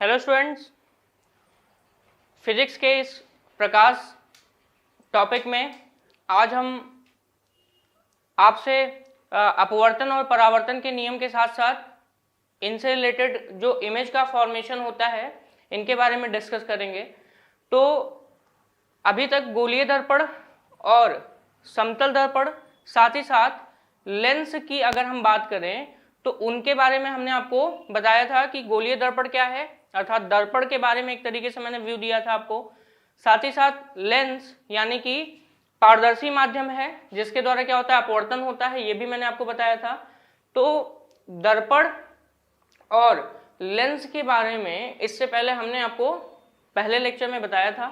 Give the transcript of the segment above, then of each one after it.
Hello students, physics के इस प्रकाश topic में आज हम आपसे अपवर्तन और परावर्तन के नियम के साथ साथ इनसे रिलेटेड जो इमेज का फॉर्मेशन होता है इनके बारे में डिस्कस करेंगे। तो अभी तक गोलीय दर्पण और समतल दर्पण साथ ही साथ लेंस की अगर हम बात करें तो उनके बारे में हमने आपको बताया था कि गोलीय दर्पण क्या है, अर्थात दर्पण के बारे में एक तरीके से मैंने व्यू दिया था आपको। साथ ही साथ लेंस यानी कि पारदर्शी माध्यम है जिसके द्वारा क्या होता है, अपवर्तन होता है, ये भी मैंने आपको बताया था। तो दर्पण और लेंस के बारे में इससे पहले हमने आपको पहले लेक्चर में बताया था।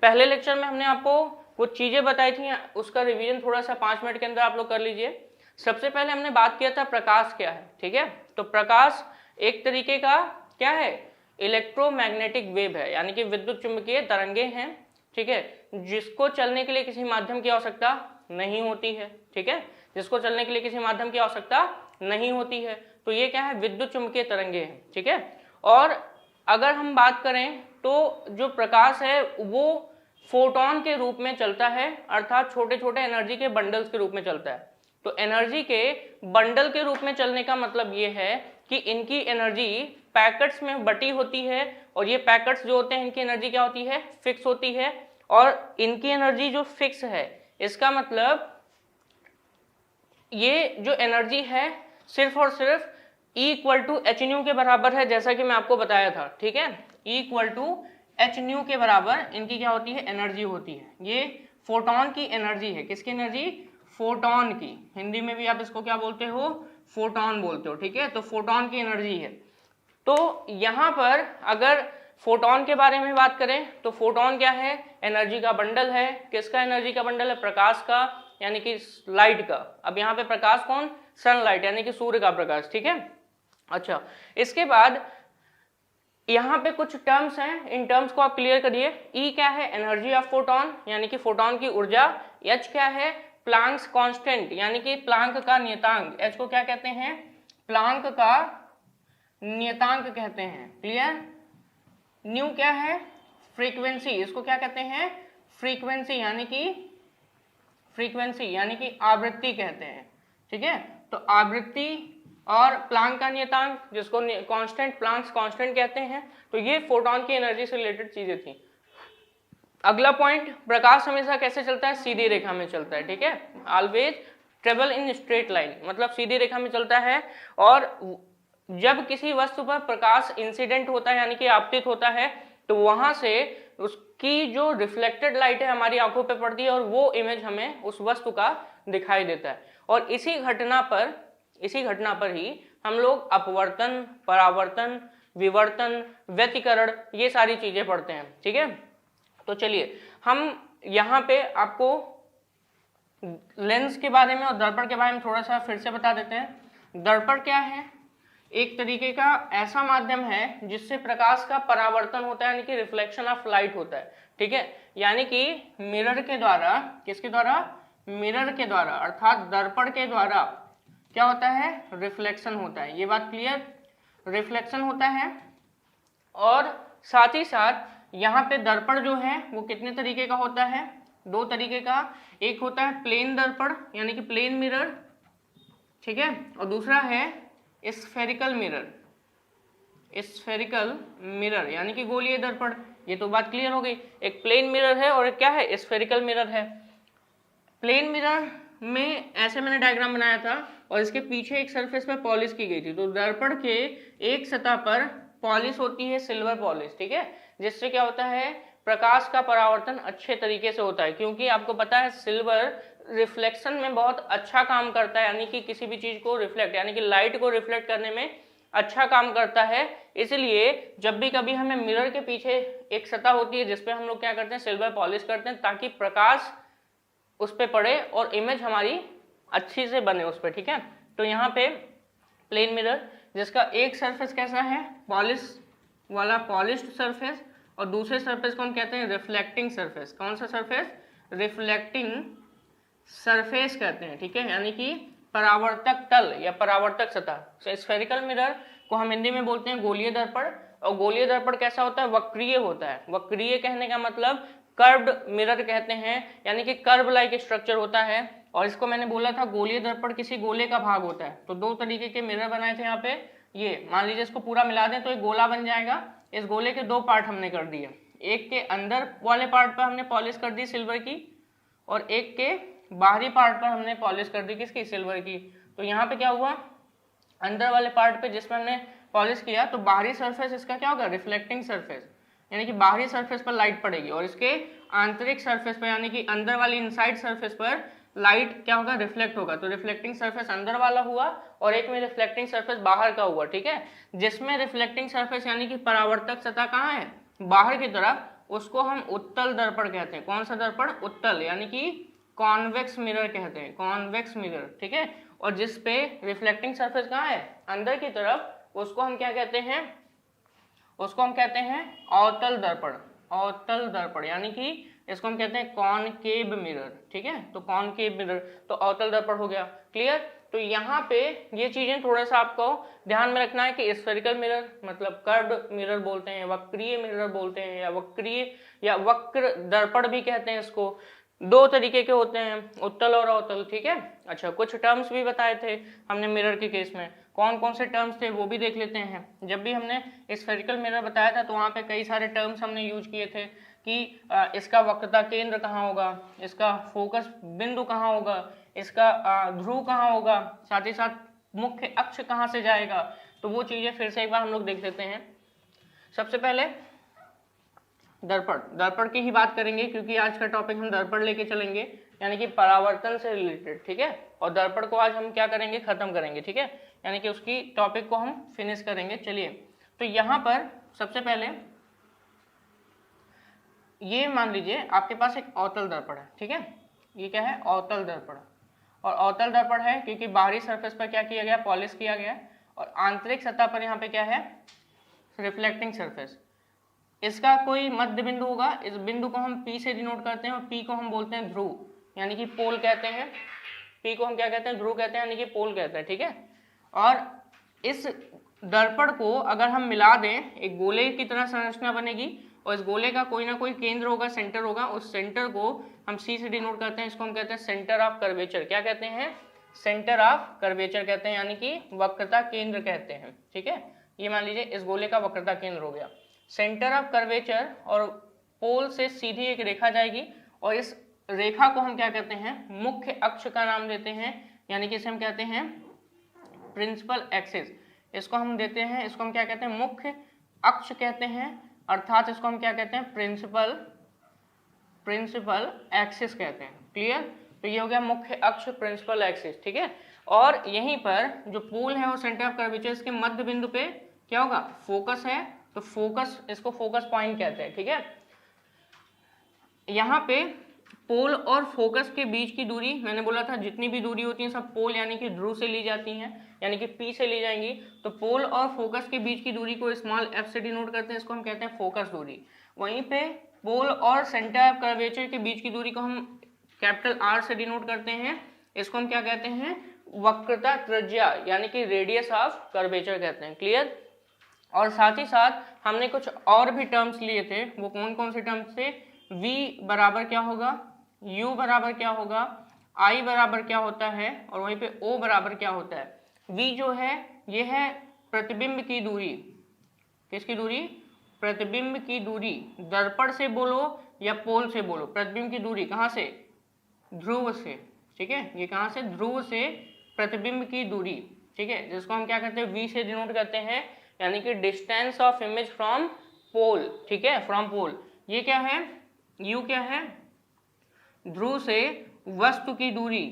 पहले लेक्चर में हमने आपको कुछ चीजें बताई थी, उसका रिवीजन थोड़ा सा 5 मिनट के अंदर आप लोग कर लीजिए। सबसे पहले हमने बात किया था प्रकाश क्या है, ठीक है। तो प्रकाश एक तरीके का क्या है, इलेक्ट्रोमैग्नेटिक वेव है, यानी कि विद्युत चुंबकीय तरंगे हैं, ठीक है, जिसको चलने के लिए किसी माध्यम की आवश्यकता नहीं होती है, ठीक है, जिसको चलने के लिए किसी माध्यम की आवश्यकता नहीं होती है। तो ये क्या है, विद्युत चुंबकीय तरंगे हैं, ठीक है। और अगर हम बात करें तो जो प्रकाश है वो फोटोन के रूप में चलता है, अर्थात छोटे छोटे एनर्जी के बंडल्स के रूप में चलता है। तो एनर्जी के बंडल के रूप में चलने का मतलब ये है कि इनकी एनर्जी पैकेट्स में बटी होती है, और ये पैकेट्स जो होते हैं इनकी एनर्जी क्या होती है, फिक्स होती है। और इनकी एनर्जी जो फिक्स है इसका मतलब ये जो एनर्जी है सिर्फ और सिर्फ E equal to h nu के बराबर है, जैसा कि मैं आपको बताया था, ठीक है। E equal to h nu के बराबर इनकी क्या होती है, एनर्जी होती है। ये फोटोन की एनर्जी है, किसकी एनर्जी, फोटोन की। हिंदी में भी आप इसको क्या बोलते हो, फोटोन बोलते हो, ठीक है। तो फोटोन की एनर्जी है। तो यहाँ पर अगर फोटोन के बारे में बात करें तो फोटोन क्या है, एनर्जी का बंडल है। किसका एनर्जी का बंडल है, प्रकाश का, यानी कि लाइट का। अब यहाँ पे प्रकाश कौन, सनलाइट, यानी कि सूर्य का प्रकाश, ठीक है। अच्छा, इसके बाद यहाँ पे कुछ टर्म्स हैं, इन टर्म्स को आप क्लियर करिए। E क्या है, एनर्जी ऑफ फोटोन, यानी कि फोटोन की ऊर्जा। H क्या है, प्लांक्स कांस्टेंट, यानी कि प्लांक का नियतांक। H को क्या कहते हैं, प्लांक का नियतांक कहते हैं, क्लियर। न्यू क्या है, फ्रीक्वेंसी, इसको क्या कहते हैं, फ्रीक्वेंसी, यानी कि आवृत्ति कहते हैं, ठीक है। तो आवृत्ति और प्लांक का नियतांक जिसको कांस्टेंट, प्लांक्स कांस्टेंट कहते हैं। तो ये फोटोन की एनर्जी से रिलेटेड चीजें थी। अगला पॉइंट, प्रकाश हमेशा कैसे चलता है, सीधी रेखा में चलता है, ठीक है। Always travel in straight line, मतलब सीधी रेखा में चलता है। और जब किसी वस्तु पर प्रकाश इंसिडेंट होता है, यानी कि आपतित होता है, तो वहां से उसकी जो रिफ्लेक्टेड लाइट है हमारी आंखों पे पड़ती है और वो इमेज हमें उस वस्तु का दिखाई देता है। और इसी घटना पर ही हम लोग अपवर्तन, परावर्तन, विवर्तन, व्यतिकरण, ये सारी चीजें पढ़ते हैं, ठीक है। तो चलिए हम यहाँ पे आपको लेंस के बारे में और दर्पण के बारे में थोड़ा सा फिर से बता देते हैं। दर्पण क्या है, एक तरीके का ऐसा माध्यम है जिससे प्रकाश का परावर्तन होता है, यानी कि रिफ्लेक्शन ऑफ लाइट होता है, ठीक है। यानी कि मिरर के द्वारा, किसके द्वारा, मिरर के द्वारा, अर्थात दर्पण के द्वारा क्या होता है, रिफ्लेक्शन होता है। ये बात क्लियर, रिफ्लेक्शन होता है। और साथ ही साथ यहाँ पे दर्पण जो है वो कितने तरीके का होता है, 2 तरीके का। एक होता है प्लेन दर्पण, यानी कि प्लेन मिरर, ठीक है, और दूसरा है स्फेरिकल मिरर, स्फेरिकल मिरर, यानी कि गोलीय दर्पण। ये तो बात क्लियर हो गई, एक प्लेन मिरर है और एक क्या है, स्फेरिकल मिरर है। प्लेन मिरर में ऐसे मैंने डायग्राम बनाया था और इसके पीछे एक सरफेस पर पॉलिश की गई थी। तो दर्पण के एक सतह पर पॉलिश होती है, सिल्वर पॉलिश, ठीक है, जिससे क्या होता है, प्रकाश का परावर्तन अच्छे तरीके से होता है। क्योंकि आपको पता है सिल्वर रिफ्लेक्शन में बहुत अच्छा काम करता है, यानी कि किसी भी चीज को रिफ्लेक्ट, यानी कि लाइट को रिफ्लेक्ट करने में अच्छा काम करता है। इसलिए जब भी कभी हमें मिरर के पीछे एक सतह होती है जिसपे हम लोग क्या करते हैं, सिल्वर पॉलिश करते हैं, ताकि प्रकाश उस पर पड़े और इमेज हमारी अच्छी से बने उस पर, ठीक है। तो यहाँ पे प्लेन मिरर जिसका एक सरफेस कैसा है, पॉलिश वाला, पॉलिश्ड सरफेस, और दूसरे सरफेस को हम कहते हैं रिफ्लेक्टिंग सरफेस। कौन सा सरफेस, रिफ्लेक्टिंग सरफेस कहते हैं, ठीक है, यानी कि परावर्तक तल या परावर्तक सतह। स्फेरिकल मिरर को हम हिंदी में बोलते हैं गोलीय दर्पण, और गोलीय दर्पण कैसा होता है, वक्रीय होता है। वक्रीय कहने का मतलब कर्व्ड मिरर कहते हैं, यानी कि कर्व लाइक स्ट्रक्चर होता है। और इसको मैंने बोला था गोलीय दर्पण किसी गोले का भाग होता है। तो दो तरीके के मिरर बनाए थे यहाँ पे, ये मान लीजिए इसको पूरा मिला दें तो एक गोला बन जाएगा। इस गोले के दो पार्ट हमने कर दिए, एक के अंदर वाले पार्ट पर हमने पॉलिश कर दी सिल्वर की, और एक के बाहरी पार्ट पर हमने पॉलिश कर दी किसकी, सिल्वर की। तो यहाँ पे क्या हुआ, अंदर वाले पार्ट पे जिसमें हमने पॉलिश किया तो बाहरी सरफेस इसका क्या होगा, रिफ्लेक्टिंग सरफेस, यानी कि बाहरी सरफेस पर लाइट पड़ेगी, और इसके आंतरिक सरफेस पर यानी कि अंदर वाली इनसाइड सरफेस पर लाइट क्या होगा, रिफ्लेक्ट होगा। तो रिफ्लेक्टिंग सरफेस अंदर वाला हुआ और एक में रिफ्लेक्टिंग सरफेस बाहर का हुआ, ठीक है। जिसमें रिफ्लेक्टिंग सरफेस यानी कि परावर्तक सतह कहाँ है, बाहर की तरफ, उसको हम उत्तल दर्पण कहते हैं। कौन सा दर्पण, उत्तल, यानी कि कॉन्वेक्स मिरर कहते हैं, कॉन्वेक्स मिरर, ठीक है। और जिस पे रिफ्लेक्टिंग सरफेस कहाँ है, अंदर की तरफ, उसको हम क्या कहते हैं, उसको हम कहते हैं अवतल दर्पण, अवतल दर्पण, यानी कि इसको हम कहते हैं कॉनकेव मिरर, ठीक है। तो कॉनकेव मिरर तो अवतल दर्पण हो गया, क्लियर। तो यहाँ पे ये चीजें थोड़ा सा आपको ध्यान में रखना है कि स्फेरिकल मिरर मतलब कर्व्ड मिरर बोलते हैं, वक्रीय मिरर बोलते हैं, या वक्रीय या वक्र दर्पण भी कहते हैं इसको। दो तरीके के होते हैं, उत्तल और अवतल, ठीक है। अच्छा, कुछ टर्म्स भी बताए थे हमने मिरर के केस में, कौन कौन से टर्म्स थे वो भी देख लेते हैं। जब भी हमने स्फेरिकल मिरर बताया था तो वहाँ पे कई सारे टर्म्स हमने यूज किए थे कि इसका वक्रता केंद्र कहाँ होगा, इसका फोकस बिंदु कहाँ होगा, इसका ध्रुव कहाँ होगा, साथ ही साथ मुख्य अक्ष कहाँ से जाएगा। तो वो चीजें फिर से एक बार हम लोग देख लेते हैं। सबसे पहले दर्पण, दर्पण की ही बात करेंगे क्योंकि आज का टॉपिक हम दर्पण लेके चलेंगे, यानी कि परावर्तन से रिलेटेड, ठीक है। और दर्पण को आज हम क्या करेंगे, खत्म करेंगे, ठीक है, यानी कि उसकी टॉपिक को हम फिनिश करेंगे। चलिए, तो यहाँ पर सबसे पहले ये मान लीजिए आपके पास एक अवतल दर्पण है, ठीक है। ये क्या है, अवतल दर्पण। और अवतल दर्पण है क्योंकि बाहरी सरफेस पर क्या किया गया, पॉलिश किया गया, और आंतरिक सतह पर यहाँ पे क्या है, रिफ्लेक्टिंग सरफेस। इसका कोई मध्य बिंदु होगा, इस बिंदु को हम P से डिनोट करते हैं, और P को हम बोलते हैं ध्रुव, यानी कि पोल कहते हैं। P को हम क्या कहते हैं, ध्रुव कहते हैं, यानी कि पोल कहते हैं, ठीक है। और इस दर्पण को अगर हम मिला दें, एक गोले की तरह संरचना बनेगी, और इस गोले का कोई ना कोई केंद्र होगा, सेंटर होगा, उस सेंटर को हम C से डिनोट करते हैं। इसको हम कहते हैं सेंटर ऑफ कर्वेचर। क्या कहते हैं, सेंटर ऑफ कर्वेचर कहते हैं, यानी कि वक्रता केंद्र कहते हैं, ठीक है। ये मान लीजिए इस गोले का वक्रता केंद्र हो गया, सेंटर ऑफ कर्वेचर, और पोल से सीधी एक रेखा जाएगी, और इस रेखा को हम क्या कहते हैं, मुख्य अक्ष का नाम देते हैं, यानी कि इसे हम कहते हैं प्रिंसिपल एक्सिस। इसको हम देते हैं, इसको हम क्या कहते हैं, मुख्य अक्ष कहते हैं, अर्थात इसको हम क्या कहते हैं, प्रिंसिपल एक्सिस कहते हैं, क्लियर। तो ये हो गया मुख्य अक्ष, प्रिंसिपल एक्सिस, ठीक है। और यहीं पर जो पोल है वो सेंटर ऑफ कर्वेचर, इसके मध्य बिंदु पे क्या होगा, फोकस है, तो फोकस, इसको फोकस पॉइंट कहते हैं, ठीक है। यहाँ पे पोल और फोकस के बीच की दूरी, मैंने बोला था जितनी भी दूरी होती है सब पोल यानी कि ध्रुव से ली जाती हैं, यानी कि P से ली जाएंगी। तो पोल और फोकस के बीच की दूरी को स्मॉल f से डिनोट करते हैं, इसको हम कहते हैं फोकस दूरी। वहीं पे पोल और सेंटर ऑफ कर्वेचर के बीच की दूरी को हम कैपिटल R से डिनोट करते हैं, इसको हम क्या कहते हैं, वक्रता त्रिज्या, यानी कि रेडियस ऑफ कर्वेचर कहते हैं, क्लियर। और साथ ही साथ हमने कुछ और भी टर्म्स लिए थे, वो कौन कौन से टर्म्स थे, V बराबर क्या होगा, U बराबर क्या होगा, I बराबर क्या होता है, और वहीं पे O बराबर क्या होता है। V जो है ये है प्रतिबिंब की दूरी, किसकी दूरी, प्रतिबिंब की दूरी, दर्पण से बोलो या पोल से बोलो, प्रतिबिंब की दूरी कहाँ से, ध्रुव से, ठीक है। ये कहाँ से, ध्रुव से प्रतिबिंब की दूरी, ठीक है, जिसको हम क्या करते हैं, V से डिनोट करते हैं, यानी कि distance of image from pole, ठीक है, फ्रॉम पोल। ये क्या है, U क्या है, ध्रुव से वस्तु की दूरी,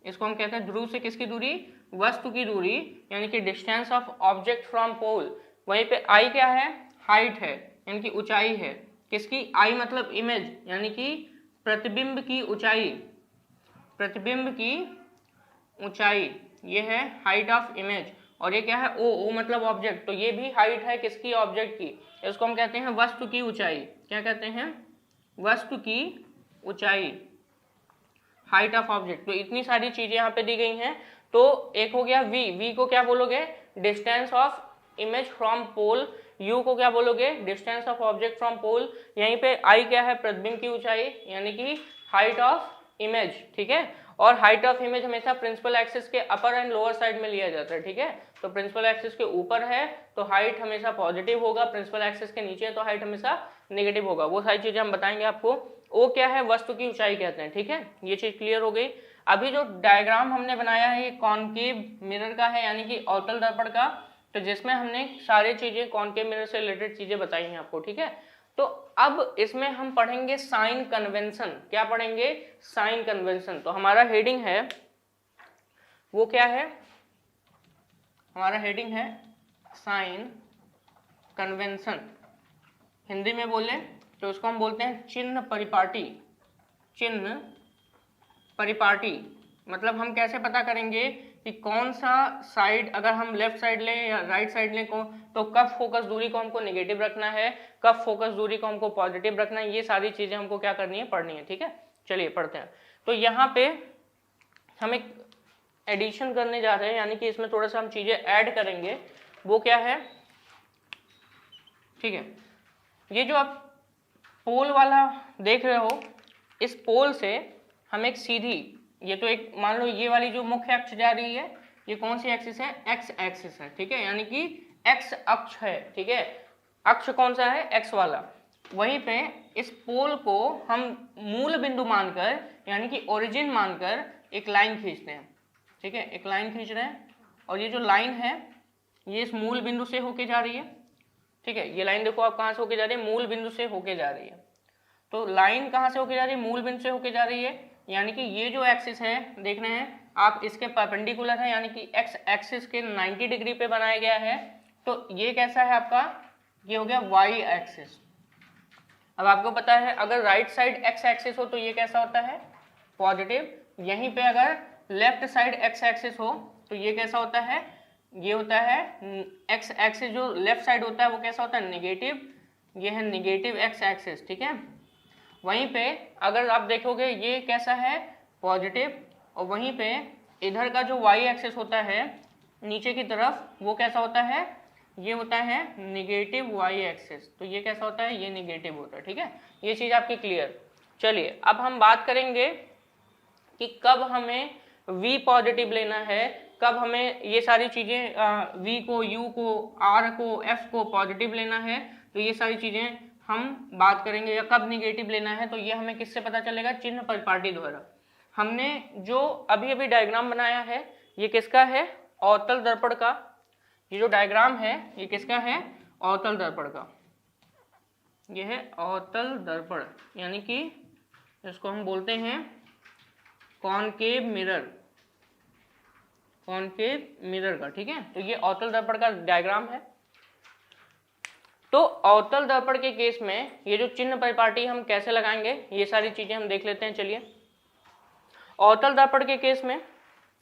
इसको हम कहते हैं ध्रुव से किसकी दूरी, वस्तु की दूरी, यानी कि distance of object from pole. वहीं पे I क्या है, हाइट है, यानी कि ऊंचाई है, किसकी, I मतलब इमेज, यानी कि प्रतिबिंब की ऊंचाई, प्रतिबिंब की ऊंचाई, ये है हाइट ऑफ इमेज। और ये क्या है, O मतलब ऑब्जेक्ट, तो ये भी हाइट है किसकी, ऑब्जेक्ट की, इसको हम कहते हैं वस्तु की ऊंचाई। क्या कहते हैं, वस्तु की ऊंचाई, हाइट ऑफ ऑब्जेक्ट। तो इतनी सारी चीजें यहाँ पे दी गई हैं। तो एक हो गया V को क्या बोलोगे, distance of image from pole, u को क्या बोलोगे, distance of object from pole, यहीं पे I क्या है, प्रतिबिंब की ऊंचाई यानी कि हाइट ऑफ इमेज, ठीक है। और हाइट ऑफ इमेज हमेशा प्रिंसिपल एक्सिस के अपर एंड लोअर साइड में लिया जाता है, ठीक है। तो प्रिंसिपल एक्सिस के ऊपर है तो हाइट हमेशा पॉजिटिव होगा, प्रिंसिपल एक्सिस के नीचे है तो हाइट हमेशा नेगेटिव होगा। वो सारी चीजें हम बताएंगे आपको। ओ क्या है, वस्तु की ऊंचाई कहते हैं, ठीक है। ये चीज क्लियर हो गई। अभी जो डायग्राम हमने बनाया है ये कॉनकेव मिरर का है, यानी कि अवतल दर्पण का, तो जिसमें हमने सारी चीजें कॉनकेव मिरर से रिलेटेड चीजें बताई हैं आपको, ठीक है। तो अब इसमें हम पढ़ेंगे साइन कन्वेंशन। क्या पढ़ेंगे, साइन कन्वेंशन। तो हमारा हेडिंग है वो क्या है, हमारा हेडिंग है साइन कन्वेंशन। हिंदी में बोले तो उसको हम बोलते हैं चिन्ह परिपाटी। चिन्ह परिपाटी मतलब हम कैसे पता करेंगे कि कौन सा साइड, अगर हम लेफ्ट साइड लें या राइट साइड लें को, तो कब फोकस दूरी को हमको नेगेटिव रखना है, कब फोकस दूरी को हमको पॉजिटिव रखना है, ये सारी चीजें हमको क्या करनी है, पढ़नी है, ठीक है। चलिए पढ़ते हैं। तो यहाँ पे हम एक एडिशन करने जा रहे हैं, यानी कि इसमें थोड़ा सा हम चीजें ऐड करेंगे। वो क्या है, ठीक है। ये जो आप पोल वाला देख रहे हो, इस पोल से हम एक सीधी, ये तो एक मान लो ये वाली जो मुख्य अक्ष जा रही है, ये कौन सी एक्सिस है, एक्स एक्सिस है, ठीक है, यानी कि एक्स अक्ष है, ठीक है। अक्ष कौन सा है, एक्स वाला। वहीं पे इस पोल को हम मूल बिंदु मानकर, यानी कि ओरिजिन मानकर एक लाइन खींचते हैं, ठीक है। एक लाइन खींच रहे हैं और ये जो लाइन है ये इस मूल बिंदु से होके जा रही है, ठीक है। ये लाइन देखो आप कहाँ से होके जा रही है, मूल बिंदु से होके जा रही है। तो लाइन कहाँ से होके जा रही है, मूल बिंदु से होके जा रही है, यानी कि ये जो एक्सिस है देख रहे हैं आप, इसके परपेंडिकुलर है, यानी कि एक्स एक्सिस के 90 डिग्री पे बनाया गया है। तो ये कैसा है आपका, ये हो गया वाई एक्सिस। अब आपको पता है अगर राइट साइड एक्स एक्सिस हो तो ये कैसा होता है, पॉजिटिव। यहीं पे अगर लेफ्ट साइड एक्स एक्सिस हो तो ये कैसा होता है, ये होता है एक्स एक्सिस जो लेफ्ट साइड होता है वो कैसा होता है, नेगेटिव। ये है नेगेटिव एक्स एक्सिस, ठीक है। वहीं पे अगर आप देखोगे ये कैसा है, पॉजिटिव। और वहीं पे इधर का जो वाई एक्सिस होता है नीचे की तरफ, वो कैसा होता है, ये होता है नेगेटिव वाई एक्सिस। तो ये कैसा होता है, ये नेगेटिव होता है, ठीक है। ये चीज आपकी क्लियर। चलिए अब हम बात करेंगे कि कब हमें V पॉजिटिव लेना है, कब हमें ये सारी चीजें V को, U को, R को, F को पॉजिटिव लेना है। तो ये सारी चीजें हम बात करेंगे, या कब निगेटिव लेना है, तो ये हमें किससे पता चलेगा, चिन्ह परिपाटी द्वारा। हमने जो अभी अभी डायग्राम बनाया है ये किसका है, अवतल दर्पण का। ये जो डायग्राम है ये किसका है, अवतल दर्पण का। ये है अवतल दर्पण, यानी कि इसको हम बोलते हैं कॉनकेव मिरर, कॉनकेव मिरर का, ठीक है। तो ये अवतल दर्पण का डायग्राम है। तो अवतल दर्पण के केस में ये जो चिन्ह परिपाटी हम कैसे लगाएंगे, ये सारी चीजें हम देख लेते हैं। चलिए, अवतल दर्पण के केस में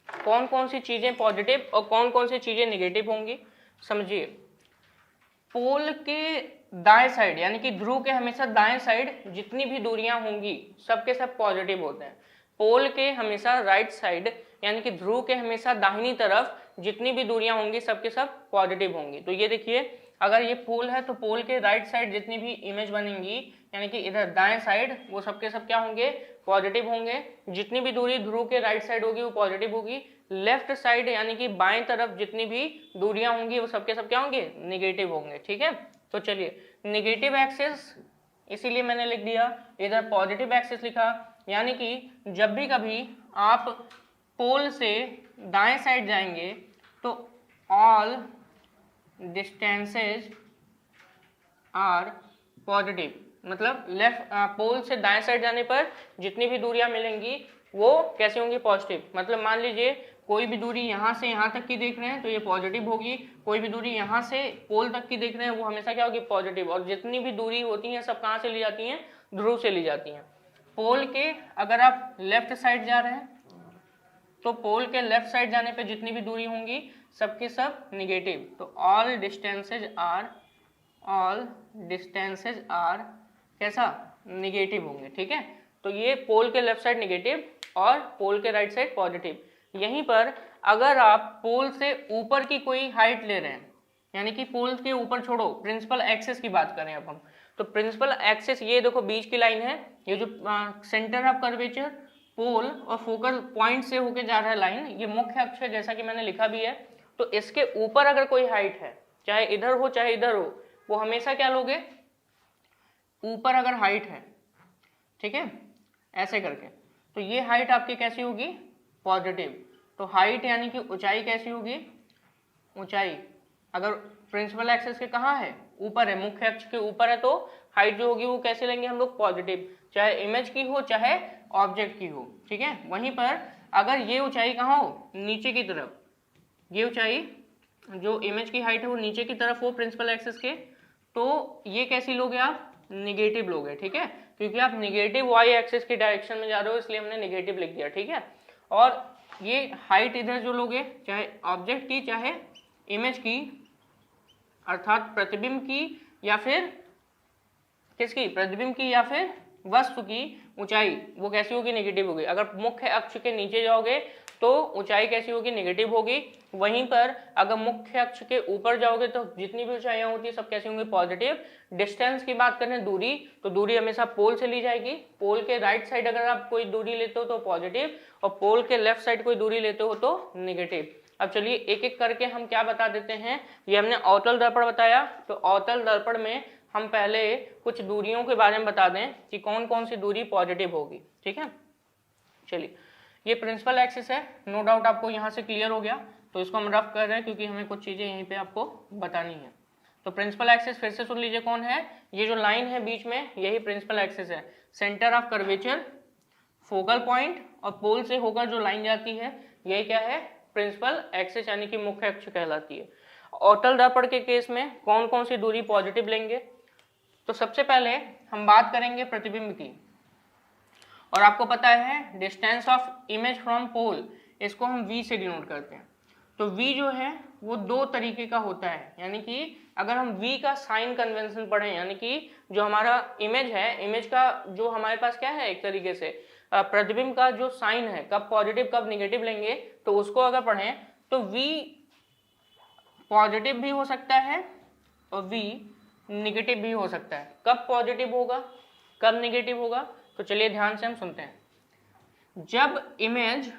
कौन कौन सी चीजें पॉजिटिव और कौन कौन सी चीजें नेगेटिव होंगी, समझिए। पोल के दाएं साइड, यानी कि ध्रुव के हमेशा दाएं साइड जितनी भी दूरियां होंगी सबके सब पॉजिटिव होते हैं। पोल के हमेशा राइट साइड, यानी कि ध्रुव के हमेशा दाहिनी तरफ जितनी भी दूरियां होंगी सबके सब पॉजिटिव होंगी। तो ये देखिए, अगर ये पोल है तो पोल के राइट साइड जितनी भी इमेज बनेंगी, यानी कि इधर दाएं साइड, वो सबके सब क्या होंगे, पॉजिटिव होंगे। जितनी भी दूरी ध्रुव के राइट साइड होगी वो पॉजिटिव होगी। लेफ्ट साइड यानी कि बाएं तरफ जितनी भी दूरियां होंगी वो सबके सब क्या होंगे, नेगेटिव होंगे, ठीक है। तो चलिए, नेगेटिव एक्सिस इसीलिए मैंने लिख दिया, इधर पॉजिटिव एक्सिस लिखा, यानी कि जब भी कभी आप पोल से दाएं साइड जाएंगे तो ऑल डिस्टेंसेज आर पॉजिटिव, मतलब लेफ्ट पोल से दाएं साइड जाने पर जितनी भी दूरियां मिलेंगी वो कैसी होंगी, पॉजिटिव। मतलब मान लीजिए कोई भी दूरी यहाँ से यहाँ तक की देख रहे हैं तो ये पॉजिटिव होगी, कोई भी दूरी यहाँ से पोल तक की देख रहे हैं वो हमेशा क्या होगी, पॉजिटिव। और जितनी भी दूरी होती हैं सब कहाँ से ली जाती हैं, ध्रुव से ली जाती हैं। पोल के अगर आप लेफ्ट साइड जा रहे हैं तो पोल के लेफ्ट साइड जाने पे जितनी भी दूरी होंगी सबके सब निगेटिव। तो ऑल डिस्टेंसेज आर कैसा, निगेटिव होंगे, ठीक है। तो ये पोल के लेफ्ट साइड निगेटिव और पोल के राइट साइड पॉजिटिव। यहीं पर अगर आप पोल से ऊपर की कोई हाइट ले रहे हैं, यानी कि पोल के ऊपर छोड़ो, प्रिंसिपल एक्सिस की बात करें अब हम, तो प्रिंसिपल एक्सिस ये देखो बीच की लाइन है, ये जो सेंटर ऑफ कर्वेचर पोल और फोकल पॉइंट से होके जा रहा है लाइन, ये मुख्य अक्ष है जैसा कि मैंने लिखा भी है। तो इसके ऊपर अगर कोई हाइट है, चाहे इधर हो चाहे इधर हो, वो हमेशा क्या लोगे, ऊपर अगर हाइट है, ठीक है, ऐसे करके, तो ये हाइट आपकी कैसी होगी, पॉजिटिव। तो हाइट यानी कि ऊंचाई कैसी होगी, ऊंचाई अगर प्रिंसिपल एक्सिस के कहाँ है, ऊपर है, मुख्य अक्ष के ऊपर है, तो हाइट जो होगी वो कैसे लेंगे हम लोग, पॉजिटिव, चाहे इमेज की हो चाहे ऑब्जेक्ट की हो, ठीक है। वहीं पर अगर ये ऊंचाई कहाँ हो, नीचे की तरफ, ये ऊंचाई जो इमेज की हाइट है वो नीचे की तरफ हो प्रिंसिपल एक्सिस के, तो ये कैसी लोगे आप, निगेटिव लोगे, ठीक है, क्योंकि आप निगेटिव वाई एक्सिस की डायरेक्शन में जा रहे हो, इसलिए हमने निगेटिव लिख दिया, ठीक है। और ये हाइट इधर जो लोगे, चाहे ऑब्जेक्ट की चाहे इमेज की, अर्थात प्रतिबिंब की या फिर किसकी, प्रतिबिंब की या फिर वस्तु की ऊंचाई, वो कैसी होगी, नेगेटिव होगी। अगर मुख्य अक्ष के नीचे जाओगे तो ऊंचाई कैसी होगी, नेगेटिव होगी। वहीं पर अगर मुख्य अक्ष के ऊपर जाओगे तो जितनी भी ऊंचाइयां होती है सब कैसी होंगी, पॉजिटिव। डिस्टेंस की बात करें, दूरी, तो दूरी हमेशा पोल से ली जाएगी। पोल के राइट साइड अगर आप कोई दूरी लेते हो तो पॉजिटिव, और पोल के लेफ्ट साइड कोई दूरी लेते हो तो नेगेटिव। अब चलिए एक एक करके हम क्या बता देते हैं। ये हमने अवतल दर्पण बताया, तो अवतल दर्पण में हम पहले कुछ दूरियों के बारे में बता दें कि कौन कौन सी दूरी पॉजिटिव होगी, ठीक है। चलिए, ये प्रिंसिपल एक्सिस है, नो डाउट आपको यहाँ से क्लियर हो गया। तो इसको हम रफ कर रहे हैं क्योंकि हमें कुछ चीजें यहीं पे आपको बतानी है। तो प्रिंसिपल एक्सिस फिर से सुन लीजिए कौन है, ये जो लाइन है बीच में यही प्रिंसिपल एक्सिस है। Centre of curvature, focal point और पोल से होकर जो लाइन जाती है यही क्या है, प्रिंसिपल एक्सिस यानी कि मुख्य अक्ष कहलाती है। अवतल दर्पण के केस में कौन कौन सी दूरी पॉजिटिव लेंगे, तो सबसे पहले हम बात करेंगे प्रतिबिंब की। और आपको पता है distance of image from pole, इसको हम v से डिनोट करते हैं। तो v जो है वो दो तरीके का होता है, यानी कि अगर हम v का साइन कन्वेंशन पढ़ें, यानी कि जो हमारा इमेज है, इमेज का जो हमारे पास क्या है, एक तरीके से प्रतिबिंब का जो साइन है, कब पॉजिटिव कब निगेटिव लेंगे, तो उसको अगर पढ़ें तो v पॉजिटिव भी हो सकता है और v निगेटिव भी हो सकता है। कब पॉजिटिव होगा कब निगेटिव होगा, तो चलिए ध्यान से हम सुनते हैं। जब इमेज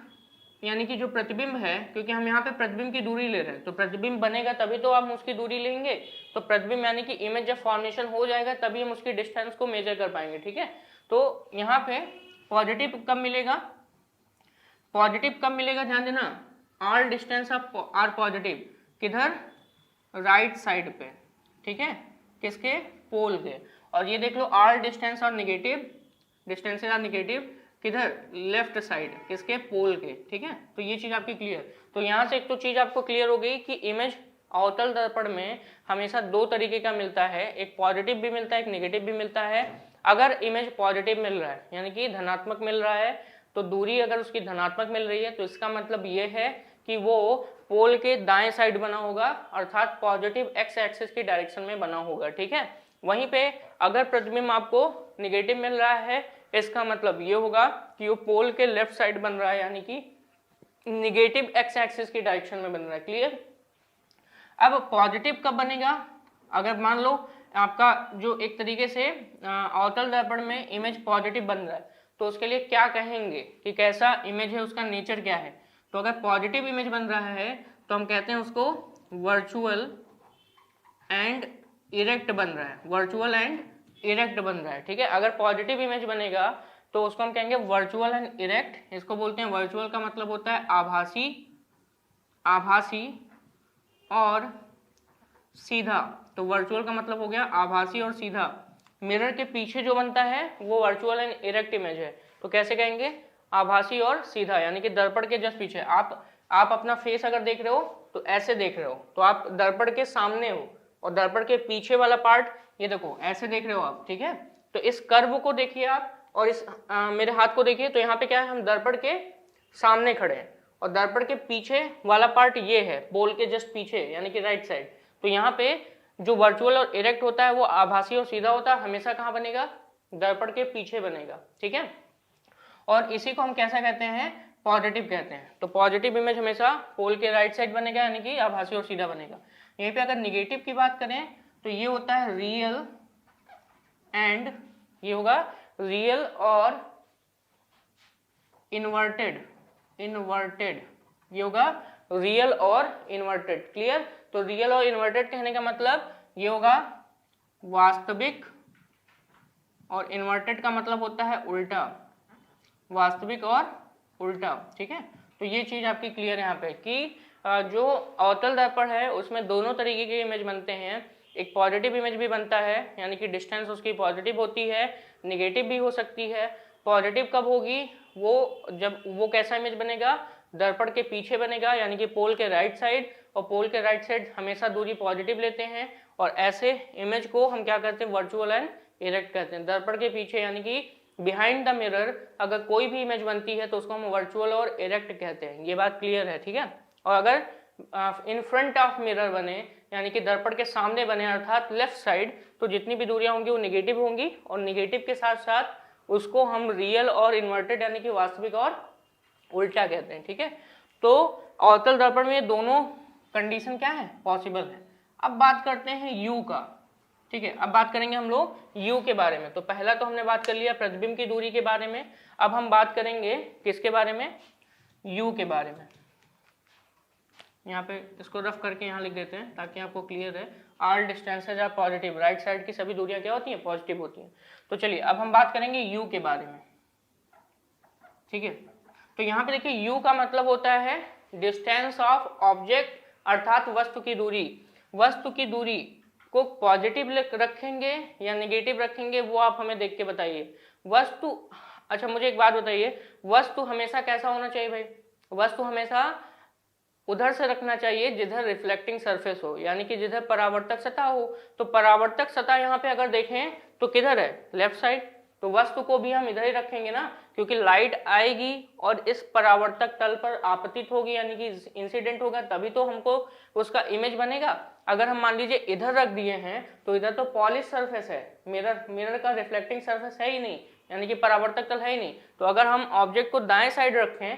यानी कि जो प्रतिबिंब है, क्योंकि हम यहाँ पे प्रतिबिंब की दूरी ले रहे हैं, तो प्रतिबिंब बनेगा तभी तो हम उसकी दूरी लेंगे। तो प्रतिबिंब यानी कि इमेज जब फॉर्मेशन हो जाएगा तभी हम उसकी डिस्टेंस को मेजर कर पाएंगे, ठीक है। तो यहाँ पे पॉजिटिव कब मिलेगा, पॉजिटिव कब मिलेगा, ध्यान देना, all distance of are positive, किधर, राइट साइड पे, ठीक है, किसके, पोल के। और ये देख लो ऑल डिस्टेंस और निगेटिव, डिस्टेंसेस आर निगेटिव किधर, लेफ्ट साइड, किसके, पोल के, ठीक है। तो ये चीज आपकी क्लियर। तो यहाँ से एक तो चीज आपको क्लियर हो गई कि इमेज अवतल दर्पण में हमेशा दो तरीके का मिलता है, एक पॉजिटिव भी मिलता है एक निगेटिव भी मिलता है। अगर इमेज पॉजिटिव मिल रहा है यानी कि धनात्मक मिल रहा है, तो दूरी अगर उसकी धनात्मक मिल रही है तो इसका मतलब ये है कि वो पोल के दाएं साइड बना होगा, अर्थात पॉजिटिव एक्स एक्सिस की डायरेक्शन में बना होगा, ठीक है। वहीं पे अगर प्रतिबिंब आपको निगेटिव मिल रहा है, इसका मतलब ये होगा कि वो पोल के लेफ्ट साइड बन रहा है, यानी कि निगेटिव एक्स एक्सिस की डायरेक्शन में बन रहा है, क्लियर। अब पॉजिटिव कब बनेगा, अगर मान लो आपका जो एक तरीके से अवतल दर्पण में इमेज पॉजिटिव बन रहा है, तो उसके लिए क्या कहेंगे कि कैसा इमेज है, उसका नेचर क्या है। तो अगर पॉजिटिव इमेज बन रहा है तो हम कहते हैं उसको वर्चुअल एंड इरेक्ट बन रहा है, वर्चुअल एंड इरेक्ट बन रहा है, ठीक है। अगर पॉजिटिव इमेज बनेगा तो उसको हम कहेंगे वर्चुअल एंड इरेक्ट, इसको बोलते हैं, वर्चुअल का मतलब होता है आभासी, आभासी और सीधा। तो वर्चुअल का मतलब हो गया आभासी और सीधा। मिरर के पीछे जो बनता है वो वर्चुअल एंड इरेक्ट इमेज है, तो कैसे कहेंगे, आभासी और सीधा, यानी कि दर्पण के जस्ट पीछे। आप अपना फेस अगर देख रहे हो तो ऐसे देख रहे हो, तो आप दर्पण के सामने हो, और दर्पण के पीछे वाला पार्ट ये देखो ऐसे देख रहे हो आप, ठीक है। तो इस कर्व को देखिए आप, और इस मेरे हाथ को देखिए, तो यहाँ पे क्या है, हम दर्पण के सामने खड़े हैं, और दर्पण के पीछे वाला पार्ट ये है, पोल के जस्ट पीछे, यानी कि राइट साइड। तो यहाँ पे जो वर्चुअल और इरेक्ट होता है वो आभासी और सीधा होता है, हमेशा कहाँ बनेगा, दर्पण के पीछे बनेगा, ठीक है। और इसी को हम कैसा कहते हैं, पॉजिटिव कहते हैं। तो पॉजिटिव इमेज हमेशा पोल के राइट साइड बनेगा, यानी कि आभासी और सीधा बनेगा। यहीं पे अगर निगेटिव की बात करें तो ये होता है रियल एंड, ये होगा रियल और इन्वर्टेड, ये होगा रियल और इन्वर्टेड। क्लियर? तो रियल और इन्वर्टेड कहने का मतलब ये होगा वास्तविक, और इन्वर्टेड का मतलब होता है उल्टा, वास्तविक और उल्टा। ठीक है, तो ये चीज आपकी क्लियर है यहाँ पे कि जो अवतल दर्पण है उसमें दोनों तरीके के इमेज बनते हैं। एक पॉजिटिव इमेज भी बनता है, यानी कि डिस्टेंस उसकी पॉजिटिव होती है, निगेटिव भी हो सकती है। पॉजिटिव कब होगी? वो जब वो कैसा इमेज बनेगा? दर्पण के पीछे बनेगा, यानी कि पोल के राइट साइड, और पोल के राइट साइड हमेशा दूरी पॉजिटिव लेते हैं, और ऐसे इमेज को हम क्या करते हैं? वर्चुअल एंड इरेक्ट कहते हैं। दर्पण के पीछे यानी कि बिहाइंड द मिरर अगर कोई भी इमेज बनती है तो उसको हम वर्चुअल और इरेक्ट कहते हैं। ये बात क्लियर है, ठीक है। और अगर इन फ्रंट ऑफ मिरर बने, यानी कि दर्पण के सामने बने, अर्थात लेफ्ट साइड, तो जितनी भी दूरियां होंगी वो निगेटिव होंगी, और निगेटिव के साथ साथ उसको हम रियल और इन्वर्टेड यानी कि वास्तविक और उल्टा कहते हैं। ठीक है, तो अवतल दर्पण में दोनों कंडीशन क्या है? पॉसिबल है। अब बात करते हैं यू का। ठीक है, अब बात करेंगे हम लोग यू के बारे में। तो पहला तो हमने बात कर लिया प्रतिबिंब की दूरी के बारे में, अब हम बात करेंगे किसके बारे में? यू के बारे में। यहाँ पे इसको रफ करके यहाँ लिख देते हैं ताकि आपको क्लियर है। All distances are positive, right side की सभी दूरियां क्या होती हैं? पॉजिटिव होती हैं। तो चलिए अब हम बात करेंगे यू के बारे में। ठीक है, तो यहाँ पे देखिए यू का मतलब होता है डिस्टेंस ऑफ ऑब्जेक्ट, अर्थात वस्तु की दूरी। वस्तु की दूरी को पॉजिटिव रखेंगे या नेगेटिव रखेंगे वो आप हमें देख के बताइए। वस्तु, अच्छा मुझे एक बात बताइए, वस्तु हमेशा कैसा होना चाहिए भाई? वस्तु हमेशा उधर से रखना चाहिए जिधर रिफ्लेक्टिंग सरफेस हो, यानी कि जिधर परावर्तक सतह हो। तो परावर्तक सतह यहाँ पे अगर देखें तो किधर है? Left side. तो वस्तु को भी हम इधर ही रखेंगे ना, क्योंकि लाइट आएगी और इस परावर्तक तल पर आपतित होगी, यानी कि इंसिडेंट होगा, तभी तो हमको उसका इमेज बनेगा। अगर हम मान लीजिए इधर रख दिए हैं तो इधर तो पॉलिश सरफेस है, मिरर का रिफ्लेक्टिंग सरफेस है ही नहीं, यानी कि परावर्तक तल है ही नहीं। तो अगर हम ऑब्जेक्ट को दाएं साइड रखें,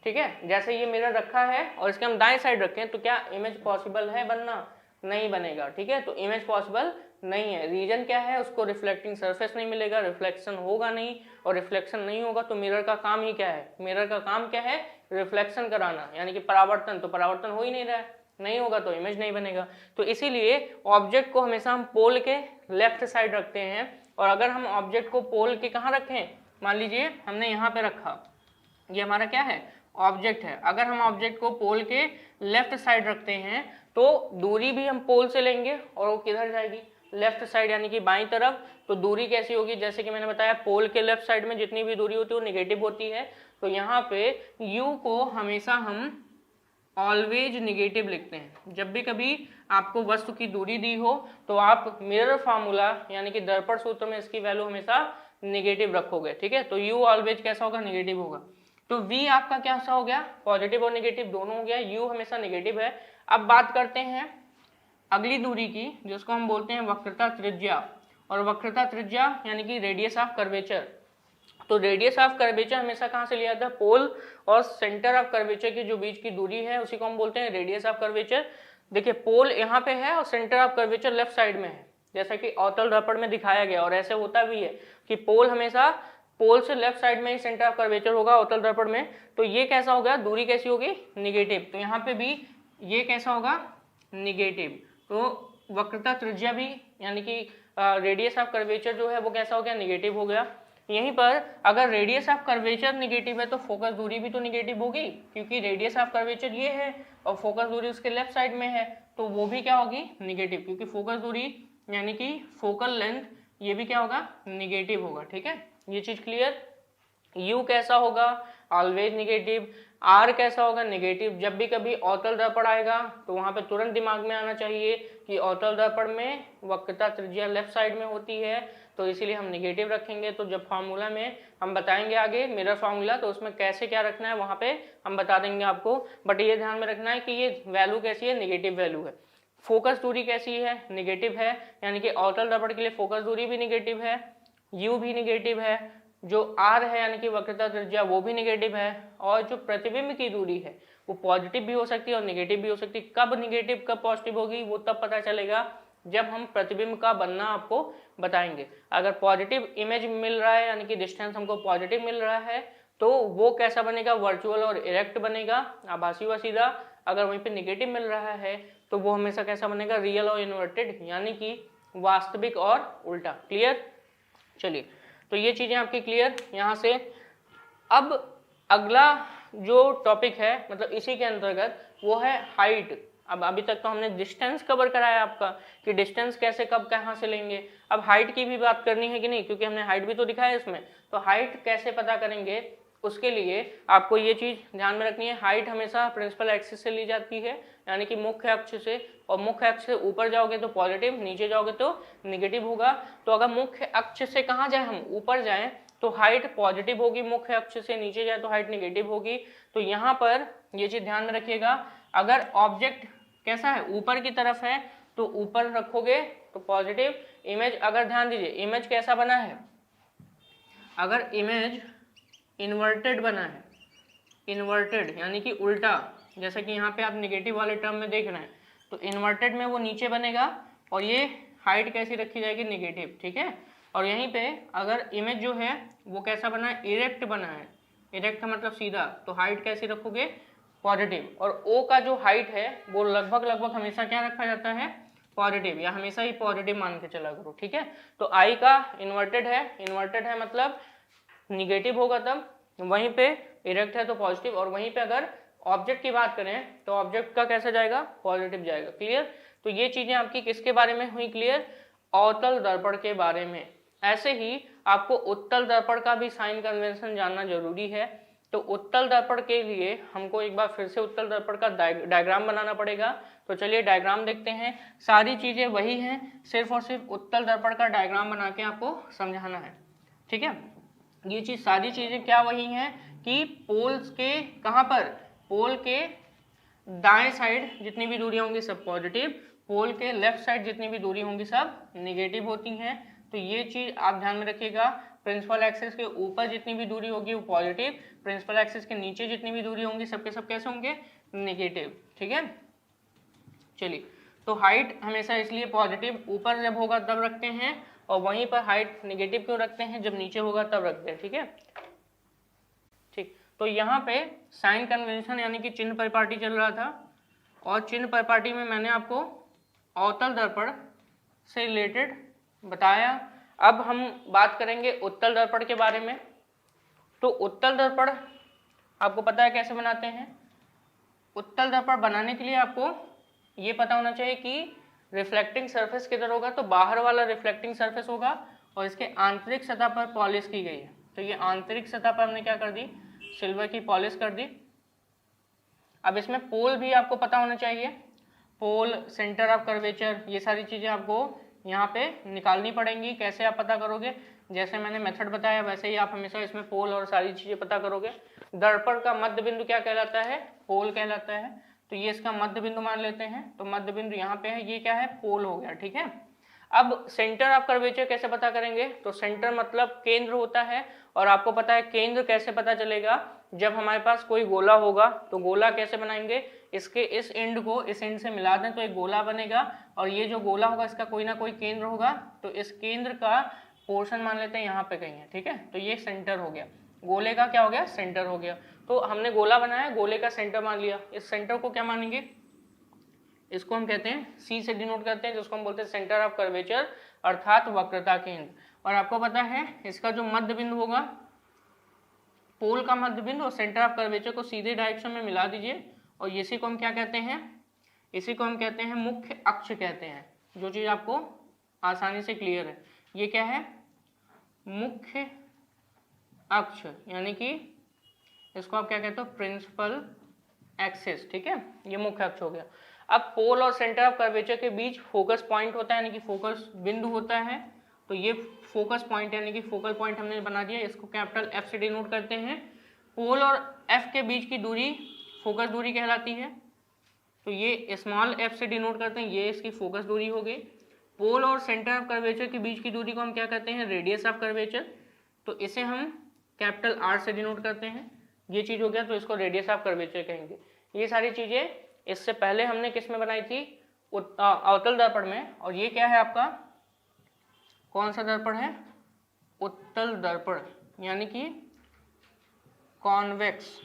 ठीक है, जैसे ये मिरर रखा है और इसके हम दाएं साइड रखें, तो क्या इमेज पॉसिबल है बनना? नहीं बनेगा। ठीक है, तो इमेज पॉसिबल नहीं है। रीजन क्या है? उसको रिफ्लेक्टिंग सरफेस नहीं मिलेगा, रिफ्लेक्शन होगा नहीं, और रिफ्लेक्शन नहीं होगा तो मिरर का काम ही क्या है? मिरर का काम क्या है? रिफ्लेक्शन कराना, यानी कि परावर्तन। तो परावर्तन हो ही नहीं रहा है, नहीं होगा तो इमेज नहीं बनेगा। तो इसीलिए ऑब्जेक्ट को हमेशा हम पोल के लेफ्ट साइड रखते हैं। और अगर हम ऑब्जेक्ट को पोल के कहाँ रखें? मान लीजिए हमने यहाँ पे रखा, ये हमारा क्या है? ऑब्जेक्ट है। अगर हम ऑब्जेक्ट को पोल के लेफ्ट साइड रखते हैं तो दूरी भी हम पोल से लेंगे और वो किधर जाएगी? लेफ्ट साइड, यानी कि बाईं तरफ। तो दूरी कैसी होगी? जैसे कि मैंने बताया पोल के लेफ्ट साइड में जितनी भी दूरी होती है वो निगेटिव होती है। तो यहाँ पे u को हमेशा हम ऑलवेज निगेटिव लिखते हैं। जब भी कभी आपको वस्तु की दूरी दी हो तो आप मिरर फार्मूला यानी कि दर्पण सूत्र में इसकी वैल्यू हमेशा निगेटिव रखोगे। ठीक है, तो u ऑलवेज कैसा होगा? निगेटिव होगा। तो v आपका कैसा हो गया? पॉजिटिव और निगेटिव दोनों हो गया, u हमेशा निगेटिव है। अब बात करते हैं अगली दूरी की, जिसको हम बोलते हैं वक्रता त्रिज्या। और वक्रता त्रिज्या यानी कि रेडियस ऑफ कर्वेचर। तो रेडियस ऑफ कर्वेचर हमेशा कहाँ से लिया था? पोल और सेंटर ऑफ कर्वेचर के जो बीच की दूरी है उसी को हम बोलते हैं रेडियस ऑफ कर्वेचर। देखिए पोल यहाँ पे है और centre of curvature left side में है, जैसा कि अवतल दर्पण में दिखाया गया। और ऐसे होता भी है कि पोल हमेशा पोल से लेफ्ट साइड में ही सेंटर ऑफ कर्वेचर होगा अवतल दर्पण में। तो ये कैसा होगा? दूरी कैसी होगी? निगेटिव। तो यहाँ पे भी ये कैसा होगा? निगेटिव। तो वक्रता त्रिज्या भी यानी कि रेडियस ऑफ कर्वेचर जो है वो कैसा हो गया? निगेटिव हो गया। यहीं पर अगर रेडियस ऑफ कर्वेचर निगेटिव है तो फोकस दूरी भी तो निगेटिव होगी, क्योंकि रेडियस ऑफ कर्वेचर ये है और फोकस दूरी उसके लेफ्ट साइड में है, तो वो भी क्या होगी? निगेटिव, क्योंकि फोकस दूरी यानी कि फोकल लेंथ ये भी क्या होगा? निगेटिव होगा। ठीक है, ये चीज क्लियर। U कैसा होगा? Always negative. R कैसा होगा? निगेटिव। जब भी कभी अवतल दर्पण आएगा तो वहां पे तुरंत दिमाग में आना चाहिए कि अवतल दर्पण में वक्रता त्रिज्या लेफ्ट साइड में होती है, तो इसीलिए हम निगेटिव रखेंगे। तो जब फार्मूला में हम बताएंगे आगे मिरर फार्मूला, तो उसमें कैसे क्या रखना है वहां पे हम बता देंगे आपको। बट ये ध्यान में रखना है कि ये वैल्यू कैसी है? निगेटिव वैल्यू है। फोकस दूरी कैसी है? निगेटिव है, यानी कि अवतल दर्पण के लिए फोकस दूरी भी निगेटिव है, U भी निगेटिव है। जो r है यानी कि वक्रता त्रिज्या वो भी निगेटिव है, और जो प्रतिबिंब की दूरी है वो पॉजिटिव भी हो सकती है और निगेटिव भी हो सकती है। कब निगेटिव कब पॉजिटिव होगी वो तब पता चलेगा जब हम प्रतिबिंब का बनना आपको बताएंगे। अगर पॉजिटिव इमेज मिल रहा है यानी कि डिस्टेंस हमको पॉजिटिव मिल रहा है तो वो कैसा बनेगा, वर्चुअल और इरेक्ट बनेगा, आभासी व सीधा। अगर वहीं पे निगेटिव मिल रहा है तो वो हमेशा कैसा बनेगा, रियल और इन्वर्टेड यानी कि वास्तविक और उल्टा। क्लियर? चलिए, तो ये चीजें आपकी क्लियर यहाँ से। अब अगला जो टॉपिक है मतलब इसी के अंतर्गत वो है हाइट। अब अभी तक तो हमने डिस्टेंस कवर कराया आपका कि डिस्टेंस कैसे कब कहाँ से लेंगे, अब हाइट की भी बात करनी है कि नहीं, क्योंकि हमने हाइट भी तो दिखाया इसमें। तो हाइट कैसे पता करेंगे उसके लिए आपको ये चीज ध्यान में रखनी है, हाइट हमेशा प्रिंसिपल एक्सिस से ली जाती है यानी कि मुख्य अक्ष से, और मुख्य अक्ष से ऊपर जाओगे तो पॉजिटिव, नीचे जाओगे तो निगेटिव होगा। तो अगर मुख्य अक्ष से कहाँ जाए, हम ऊपर जाएं तो हाइट पॉजिटिव होगी, मुख्य अक्ष से नीचे जाए तो हाइट निगेटिव होगी। तो यहाँ पर ये चीज ध्यान में रखिएगा, अगर ऑब्जेक्ट कैसा है ऊपर की तरफ है तो ऊपर रखोगे तो पॉजिटिव इमेज। अगर ध्यान दीजिए इमेज कैसा बना है, अगर इमेज इन्वर्टेड बना है, इन्वर्टेड यानी कि उल्टा, जैसे कि यहाँ पे आप निगेटिव वाले टर्म में देख रहे हैं, तो इन्वर्टेड में वो नीचे बनेगा और ये हाइट कैसी रखी जाएगी, निगेटिव। ठीक है, और यहीं पे अगर इमेज जो है वो कैसा बना है, इरेक्ट बना है, इरेक्ट मतलब सीधा, तो हाइट कैसी रखोगे, पॉजिटिव। और ओ का जो हाइट है वो लगभग हमेशा क्या रखा जाता है, पॉजिटिव, या हमेशा ही पॉजिटिव मान के चला करो। ठीक है, तो आई का इन्वर्टेड है, इन्वर्टेड है मतलब निगेटिव होगा तब, वहीं पे इरेक्ट है तो पॉजिटिव, और वहीं पे अगर ऑब्जेक्ट की बात करें तो ऑब्जेक्ट का कैसा जाएगा, पॉजिटिव जाएगा। क्लियर? तो ये चीजें आपकी किसके बारे में हुई क्लियर, अवतल दर्पण के बारे में। ऐसे ही आपको उत्तल दर्पण का भी साइन कन्वेंशन जानना जरूरी है। तो उत्तल दर्पण के लिए हमको एक बार फिर से उत्तल दर्पण का डायग्राम बनाना पड़ेगा। तो चलिए डायग्राम देखते हैं, सारी चीजें वही हैं, सिर्फ और सिर्फ उत्तल दर्पण का डायग्राम बना के आपको समझाना है। ठीक है, ये चीज सारी चीजें क्या वही हैं कि पोल्स के कहां पर, पोल के दाएं साइड जितनी भी दूरी होंगी सब पॉजिटिव, पोल के लेफ्ट साइड जितनी भी दूरी होंगी सब निगेटिव होती हैं। तो ये चीज आप ध्यान में रखिएगा, प्रिंसिपल एक्सिस के ऊपर जितनी भी दूरी होगी वो पॉजिटिव, प्रिंसिपल एक्सिस के नीचे जितनी भी दूरी होंगी सबके सब कैसे होंगे, निगेटिव। ठीक है, चलिए, तो हाइट हमेशा इसलिए पॉजिटिव ऊपर जब होगा तब रखते हैं, और वहीं पर हाइट निगेटिव क्यों रखते हैं, जब नीचे होगा तब रखते हैं। ठीक है, ठीक, तो यहाँ पे साइन कन्वेंशन यानी कि चिन्ह परिपाटी चल रहा था, और चिन्ह परिपाटी में मैंने आपको अवतल दर्पण से रिलेटेड बताया। अब हम बात करेंगे उत्तल दर्पण के बारे में। तो उत्तल दर्पण आपको पता है कैसे बनाते हैं। उत्तल दर्पण बनाने के लिए आपको ये पता होना चाहिए कि रिफ्लेक्टिंग सरफेस किधर होगा, तो बाहर वाला रिफ्लेक्टिंग सरफेस होगा और इसके आंतरिक सतह पर पॉलिश की गई है। तो ये आंतरिक सतह पर हमने क्या कर दी, सिल्वर की पॉलिश कर दी। अब इसमें पोल भी आपको पता होना चाहिए, पोल, सेंटर ऑफ कर्वेचर, ये सारी चीजें आपको यहाँ पे निकालनी पड़ेंगी। कैसे आप पता करोगे, जैसे मैंने मेथड बताया वैसे ही आप हमेशा इसमें पोल और सारी चीजें पता करोगे। दर्पण का मध्य बिंदु क्या कहलाता है, पोल कहलाता है। तो ये इसका मध्य बिंदु मान लेते हैं, तो मध्य बिंदु यहाँ पे है, ये क्या है, पोल हो गया। ठीक है, अब सेंटर ऑफ कर्वेचर कैसे पता करेंगे, तो सेंटर मतलब केंद्र होता है, और आपको पता है केंद्र कैसे पता चलेगा, जब हमारे पास कोई गोला होगा तो गोला कैसे बनाएंगे, इसके इस एंड को इस एंड से मिला दें तो एक गोला बनेगा, और ये जो गोला होगा इसका कोई ना कोई केंद्र होगा, तो इस केंद्र का पोर्शन मान लेते हैं यहाँ पे कहीं है। ठीक है, तो ये सेंटर हो गया, गोले का क्या हो गया, सेंटर हो गया। तो हमने गोला बनाया, गोले का सेंटर मान लिया, इस सेंटर को क्या मानेंगे, इसको हम कहते हैं सी से डिनोट करते हैं, जिसको हम बोलते हैं सेंटर ऑफ कर्वेचर अर्थात वक्रता केंद्र। और आपको पता है इसका जो मध्य बिंदु होगा, पोल का मध्य बिंदु और सेंटर ऑफ कर्वेचर को सीधे डायरेक्शन में मिला दीजिए, और इसी को हम क्या कहते हैं, इसी को हम कहते हैं मुख्य अक्ष कहते हैं। जो चीज आपको आसानी से क्लियर है, ये क्या है, मुख्य अक्ष, यानी कि इसको आप क्या कहते हो, प्रिंसिपल एक्सिस। ठीक है, ये मुख्य अक्ष हो गया। अब पोल और सेंटर ऑफ कर्वेचर के बीच फोकस पॉइंट होता है, यानी कि फोकस बिंदु होता है। तो ये फोकस पॉइंट यानी कि फोकल पॉइंट हमने बना दिया, इसको कैपिटल एफ से डिनोट करते हैं। पोल और एफ के बीच की दूरी फोकस दूरी कहलाती है, तो ये स्मॉल एफ से डिनोट करते हैं, ये इसकी फोकस दूरी हो गई। पोल और सेंटर ऑफ कर्वेचर के बीच की दूरी को हम क्या कहते हैं, रेडियस ऑफ कर्वेचर। तो इसे हम कैपिटल R से डिनोट करते हैं। ये चीज हो गया, तो इसको रेडियस ऑफ कर्वेचर कहेंगे। ये सारी चीजें इससे पहले हमने किस में बनाई थी, अवतल दर्पण में। और ये क्या है आपका, कौन सा दर्पण है, उत्तल दर्पण, यानी कि कॉन्वेक्स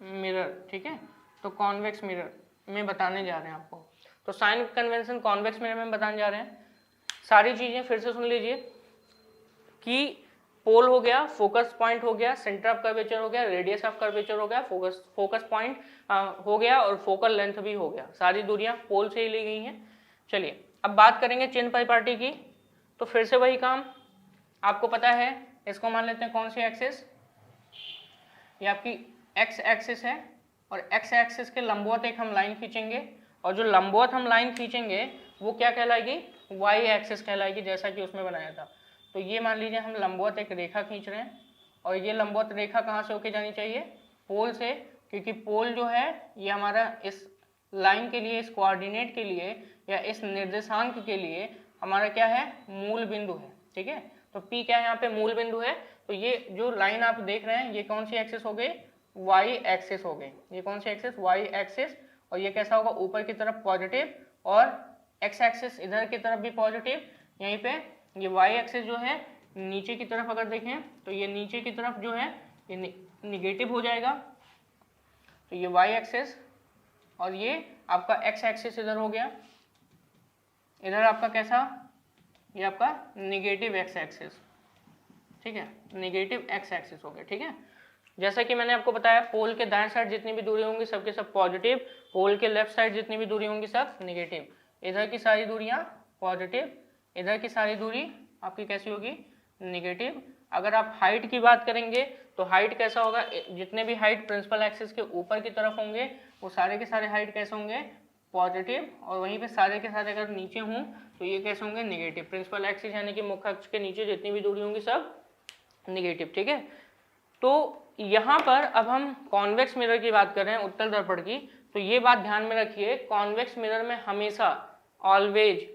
मिरर, ठीक है। तो कॉन्वेक्स मिरर में बताने जा रहे हैं आपको, तो साइन कन्वेंशन कॉन्वेक्स मिरर में बताने जा रहे हैं। सारी चीजें फिर से सुन लीजिए कि पोल हो गया, फोकस पॉइंट हो गया, सेंटर ऑफ कर्वेचर हो गया, रेडियस ऑफ कर्वेचर हो गया, फोकस पॉइंट हो गया और फोकल लेंथ भी हो गया। सारी दूरियां पोल से ही ली गई हैं। चलिए अब बात करेंगे चिन्ह परिपाटी की। तो फिर से वही काम, आपको पता है, इसको मान लेते हैं कौन सी एक्सिस, ये आपकी एक्स एक्सिस है, और एक्स एक्सिस के लंबवत एक हम लाइन खींचेंगे, और जो लंबवत हम लाइन खींचेंगे वो क्या कहलाएगी, वाई एक्सिस कहलाएगी, जैसा कि उसमें बनाया था। तो ये मान लीजिए हम लंबवत एक रेखा खींच रहे हैं, और ये लंबवत रेखा कहाँ से होके जानी चाहिए, पोल से, क्योंकि पोल जो है ये हमारा इस लाइन के लिए, इस कोऑर्डिनेट के लिए या इस निर्देशांक के लिए हमारा क्या है, मूल बिंदु है, ठीक है। तो P क्या है यहाँ पे, मूल बिंदु है। तो ये जो लाइन आप देख रहे हैं ये कौन सी एक्सिस हो गई, वाई एक्सिस हो गई। ये कौन सी एक्सिस, वाई एक्सिस। और ये कैसा होगा, ऊपर की तरफ पॉजिटिव, और एक्स एक्सिस इधर की तरफ भी पॉजिटिव। यहीं पे ये वाई एक्सिस जो है नीचे की तरफ अगर देखें तो ये नीचे की तरफ जो है ये निगेटिव हो जाएगा। तो ये वाई एक्सिस, और ये आपका एक्स एक्सिस इधर हो गया, इधर आपका कैसा, ये आपका निगेटिव एक्स एक्सिस, ठीक है, निगेटिव एक्स एक्सिस हो गया, ठीक है। जैसा कि मैंने आपको बताया, पोल के दाएं साइड जितनी भी दूरी होंगी सबके सब पॉजिटिव, पोल के लेफ्ट साइड जितनी भी दूरी होंगी सब निगेटिव। इधर की सारी दूरियां पॉजिटिव, इधर की सारी दूरी आपकी कैसी होगी, निगेटिव। अगर आप हाइट की बात करेंगे तो हाइट कैसा होगा, जितने भी हाइट प्रिंसिपल एक्सिस के ऊपर की तरफ होंगे वो सारे के सारे हाइट कैसे होंगे, पॉजिटिव। और वहीं पे सारे के सारे अगर नीचे हों तो ये कैसे होंगे, निगेटिव। प्रिंसिपल एक्सिस यानी कि मुख्य अक्ष के नीचे जितनी भी दूरी होंगी सब निगेटिव, ठीक है। तो यहाँ पर अब हम कॉन्वेक्स मिरर की बात कर रहे हैं, उत्तल दर्पण की। तो ये बात ध्यान में रखिए, कॉन्वेक्स मिरर में हमेशा ऑलवेज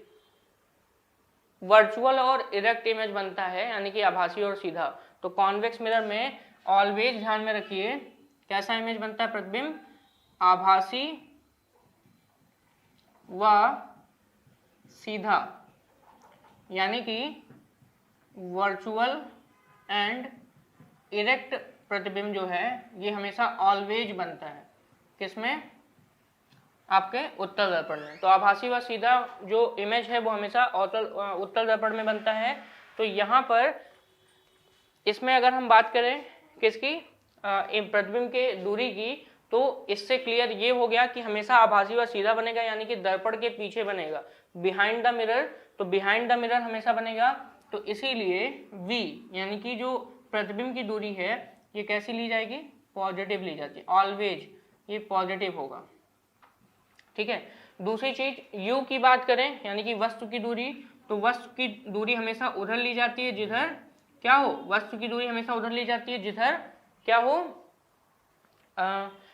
वर्चुअल और इरेक्ट इमेज बनता है, यानी कि आभासी और सीधा। तो कॉन्वेक्स मिरर में ऑलवेज ध्यान में रखिए कैसा इमेज बनता है, प्रतिबिंब आभासी व सीधा, यानी कि वर्चुअल एंड इरेक्ट प्रतिबिंब जो है ये हमेशा ऑलवेज बनता है, किसमें, आपके उत्तल दर्पण में। तो आभासी व सीधा जो इमेज है वो हमेशा उत्तल दर्पण में बनता है। तो यहाँ पर इसमें अगर हम बात करें किसकी, प्रतिबिंब के दूरी की, तो इससे क्लियर ये हो गया कि हमेशा आभासी व सीधा बनेगा, यानी कि दर्पण के पीछे बनेगा, बिहाइंड द मिरर। तो बिहाइंड द मिरर हमेशा बनेगा। तो इसीलिए V यानी कि जो प्रतिबिंब की दूरी है ये कैसी ली जाएगी, पॉजिटिव ली जाती है, ऑलवेज ये पॉजिटिव होगा, ठीक है। दूसरी चीज U की बात करें, यानी कि वस्तु की दूरी, तो वस्तु की दूरी हमेशा उधर ली जाती है जिधर क्या हो, वस्तु की दूरी हमेशा उधर ली जाती है जिधर क्या हो,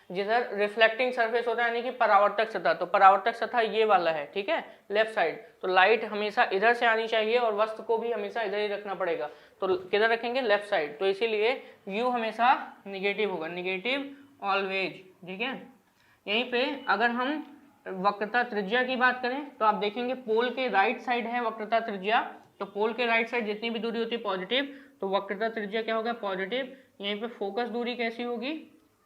जिधर रिफ्लेक्टिंग सरफेस होता है, यानी कि परावर्तक सतह। तो परावर्तक सतह ये वाला है, ठीक है, लेफ्ट साइड। तो लाइट हमेशा इधर से आनी चाहिए और वस्तु को भी हमेशा इधर ही रखना पड़ेगा। तो किधर रखेंगे, लेफ्ट साइड। तो इसीलिए U हमेशा निगेटिव होगा, निगेटिव ऑलवेज, ठीक है। यहीं पे अगर हम वक्रता त्रिज्या की बात करें तो आप देखेंगे पोल के राइट साइड है वक्रता त्रिज्या। तो पोल के राइट साइड जितनी भी दूरी होती है पॉजिटिव, तो वक्रता त्रिज्या क्या होगा, पॉजिटिव। यहीं पे फोकस दूरी कैसी होगी,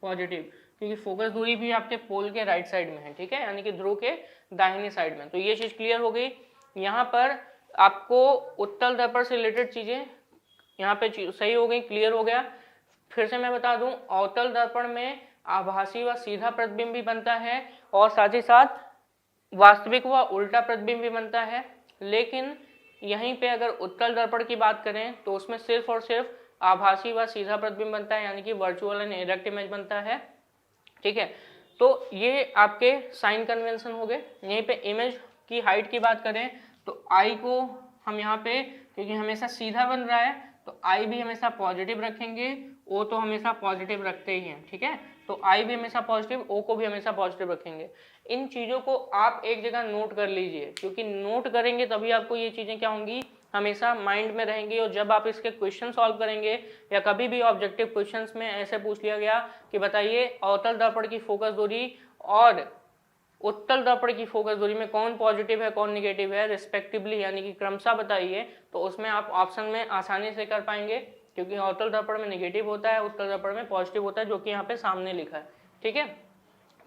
पॉजिटिव, क्योंकि फोकस दूरी भी आपके पोल के राइट साइड में है, ठीक है, यानी कि ध्रुव के दाहिनी साइड में। तो ये चीज क्लियर हो गई। यहाँ पर आपको उत्तल दर्पण से रिलेटेड चीजें यहाँ पे सही हो गई, क्लियर हो गया। फिर से मैं बता दूं, अवतल दर्पण में आभासी व सीधा प्रतिबिंब भी बनता है और साथ ही साथ वास्तविक व उल्टा प्रतिबिंब भी बनता है। लेकिन यहीं पे अगर उत्तल दर्पण की बात करें तो उसमें सिर्फ और सिर्फ आभासी व सीधा प्रतिबिंब बनता है, यानी कि वर्चुअल एंड इरेक्ट इमेज बनता है, ठीक है। तो ये आपके साइन कन्वेंशन हो गए। यहीं पे इमेज की हाइट की बात करें तो आई को हम यहाँ पे, क्योंकि हमेशा सीधा बन रहा है तो आई भी हमेशा पॉजिटिव रखेंगे, ओ तो हमेशा पॉजिटिव रखते ही हैं, ठीक है। तो आई भी हमेशा पॉजिटिव, ओ को भी हमेशा पॉजिटिव रखेंगे। इन चीज़ों को आप एक जगह नोट कर लीजिए, क्योंकि नोट करेंगे तभी आपको ये चीज़ें क्या होंगी, हमेशा माइंड में रहेंगी, और जब आप इसके क्वेश्चन सॉल्व करेंगे या कभी भी ऑब्जेक्टिव क्वेश्चंस में ऐसे पूछ लिया गया कि बताइए अवतल दर्पण की फोकस दूरी और उत्तल दर्पण की फोकस दूरी में कौन पॉजिटिव है कौन निगेटिव है रिस्पेक्टिवली, यानी कि क्रमशः बताइए, तो उसमें आप ऑप्शन में आसानी से कर पाएंगे, क्योंकि अवतल दर्पण में निगेटिव होता है, उत्तल दर्पण में पॉजिटिव होता है, जो कि यहाँ पे सामने लिखा है। ठीक है,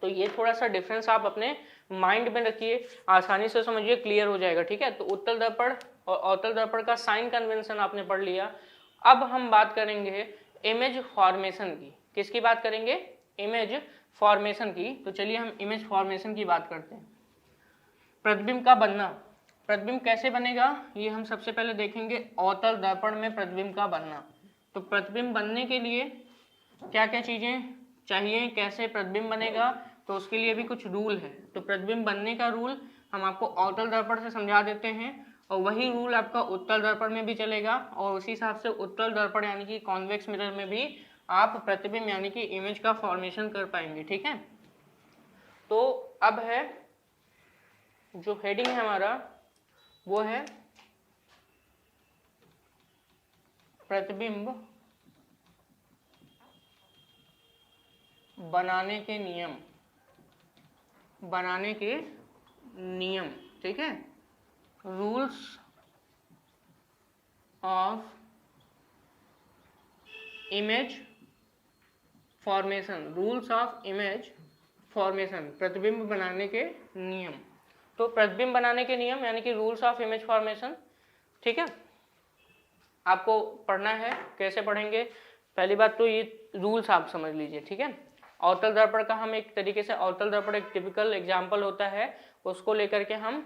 तो ये थोड़ा सा डिफरेंस आप अपने माइंड में रखिए, आसानी से समझिए, क्लियर हो जाएगा। ठीक है, तो उत्तल दर्पण और अवतल दर्पण का साइन कन्वेंशन आपने पढ़ लिया। अब हम बात करेंगे इमेज फॉर्मेशन की। किसकी बात करेंगे? इमेज फॉर्मेशन की। तो चलिए हम इमेज फॉर्मेशन की बात करते हैं। प्रतिबिंब का बनना, प्रतिबिंब कैसे बनेगा ये हम सबसे पहले देखेंगे। अवतल दर्पण में प्रतिबिंब का बनना, तो प्रतिबिंब बनने के लिए क्या क्या चीजें चाहिए, कैसे प्रतिबिंब बनेगा, तो उसके लिए भी कुछ रूल है। तो प्रतिबिंब बनने का रूल हम आपको अवतल दर्पण से समझा देते हैं, और वही रूल आपका उत्तल दर्पण में भी चलेगा, और उसी हिसाब से उत्तल दर्पण यानी कि कॉन्वेक्स मिरर में भी आप प्रतिबिंब यानी कि इमेज का फॉर्मेशन कर पाएंगे। ठीक है, तो अब है जो हेडिंग है हमारा वो है प्रतिबिंब बनाने के नियम, बनाने के नियम। ठीक है, rules of image formation, rules of image formation, प्रतिबिंब बनाने के नियम। तो प्रतिबिंब बनाने के नियम यानी कि रूल्स ऑफ इमेज फॉर्मेशन। ठीक है, आपको पढ़ना है, कैसे पढ़ेंगे? पहली बात तो ये रूल्स आप समझ लीजिए। ठीक है, अवतल दर्पण का हम एक तरीके से, अवतल दर्पण एक टिपिकल एग्जाम्पल होता है, उसको लेकर के हम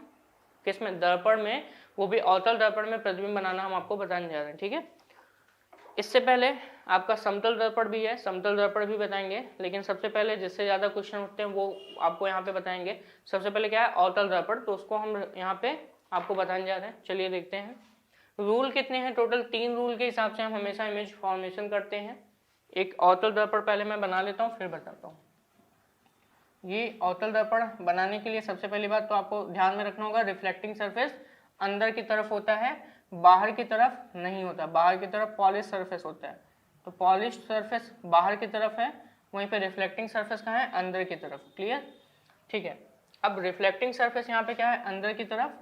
किसमें, दर्पण में, वो भी अवतल दर्पण में प्रतिबिंब बनाना हम आपको बताने जा रहे हैं। ठीक है, इससे पहले आपका समतल दर्पण भी है, समतल दर्पण भी बताएंगे, लेकिन सबसे पहले जिससे ज्यादा क्वेश्चन उठते हैं वो आपको यहाँ पे बताएंगे। सबसे पहले क्या है, अवतल दर्पण, तो उसको हम यहाँ पे आपको बताने जा रहे हैं। चलिए देखते हैं रूल कितने हैं। टोटल 3 रूल के हिसाब से हम हमेशा इमेज फॉर्मेशन करते हैं। एक अवतल दर्पण पहले मैं बना लेता हूँ, फिर बताता हूँ। ये अवतल दर्पण बनाने के लिए सबसे पहली बात तो आपको ध्यान में रखना होगा, रिफ्लेक्टिंग सरफेस अंदर की तरफ होता है, बाहर की तरफ नहीं होता। बाहर की तरफ पॉलिश सरफेस होता है, तो पॉलिश सरफेस बाहर की तरफ है, वहीं पे रिफ्लेक्टिंग सरफेस कहाँ है, अंदर की तरफ। क्लियर? ठीक है, अब रिफ्लेक्टिंग सरफेस यहाँ पे क्या है, अंदर की तरफ,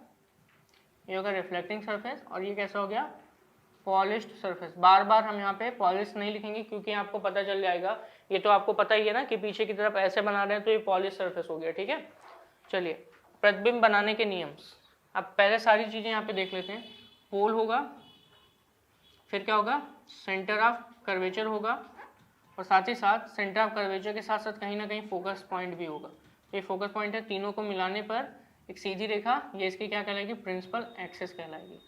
ये होगा रिफ्लेक्टिंग सरफेस, और ये कैसा हो गया, पॉलिश्ड सरफेस। बार बार हम यहाँ पे पॉलिश नहीं लिखेंगे, क्योंकि आपको पता चल जाएगा, ये तो आपको पता ही है ना कि पीछे की तरफ ऐसे बना रहे हैं, तो ये पॉलिश सरफेस हो गया। ठीक है, चलिए प्रतिबिंब बनाने के नियम। अब पहले सारी चीजें यहाँ पे देख लेते हैं। पोल होगा, फिर क्या होगा, सेंटर ऑफ कर्वेचर होगा, और साथ ही साथ सेंटर ऑफ कर्वेचर के साथ साथ कहीं ना कहीं फोकस पॉइंट भी होगा। ये फोकस पॉइंट है, तीनों को मिलाने पर एक सीधी रेखा, ये इसकी क्या कहलाएगी, प्रिंसिपल एक्सिस कहलाएगी,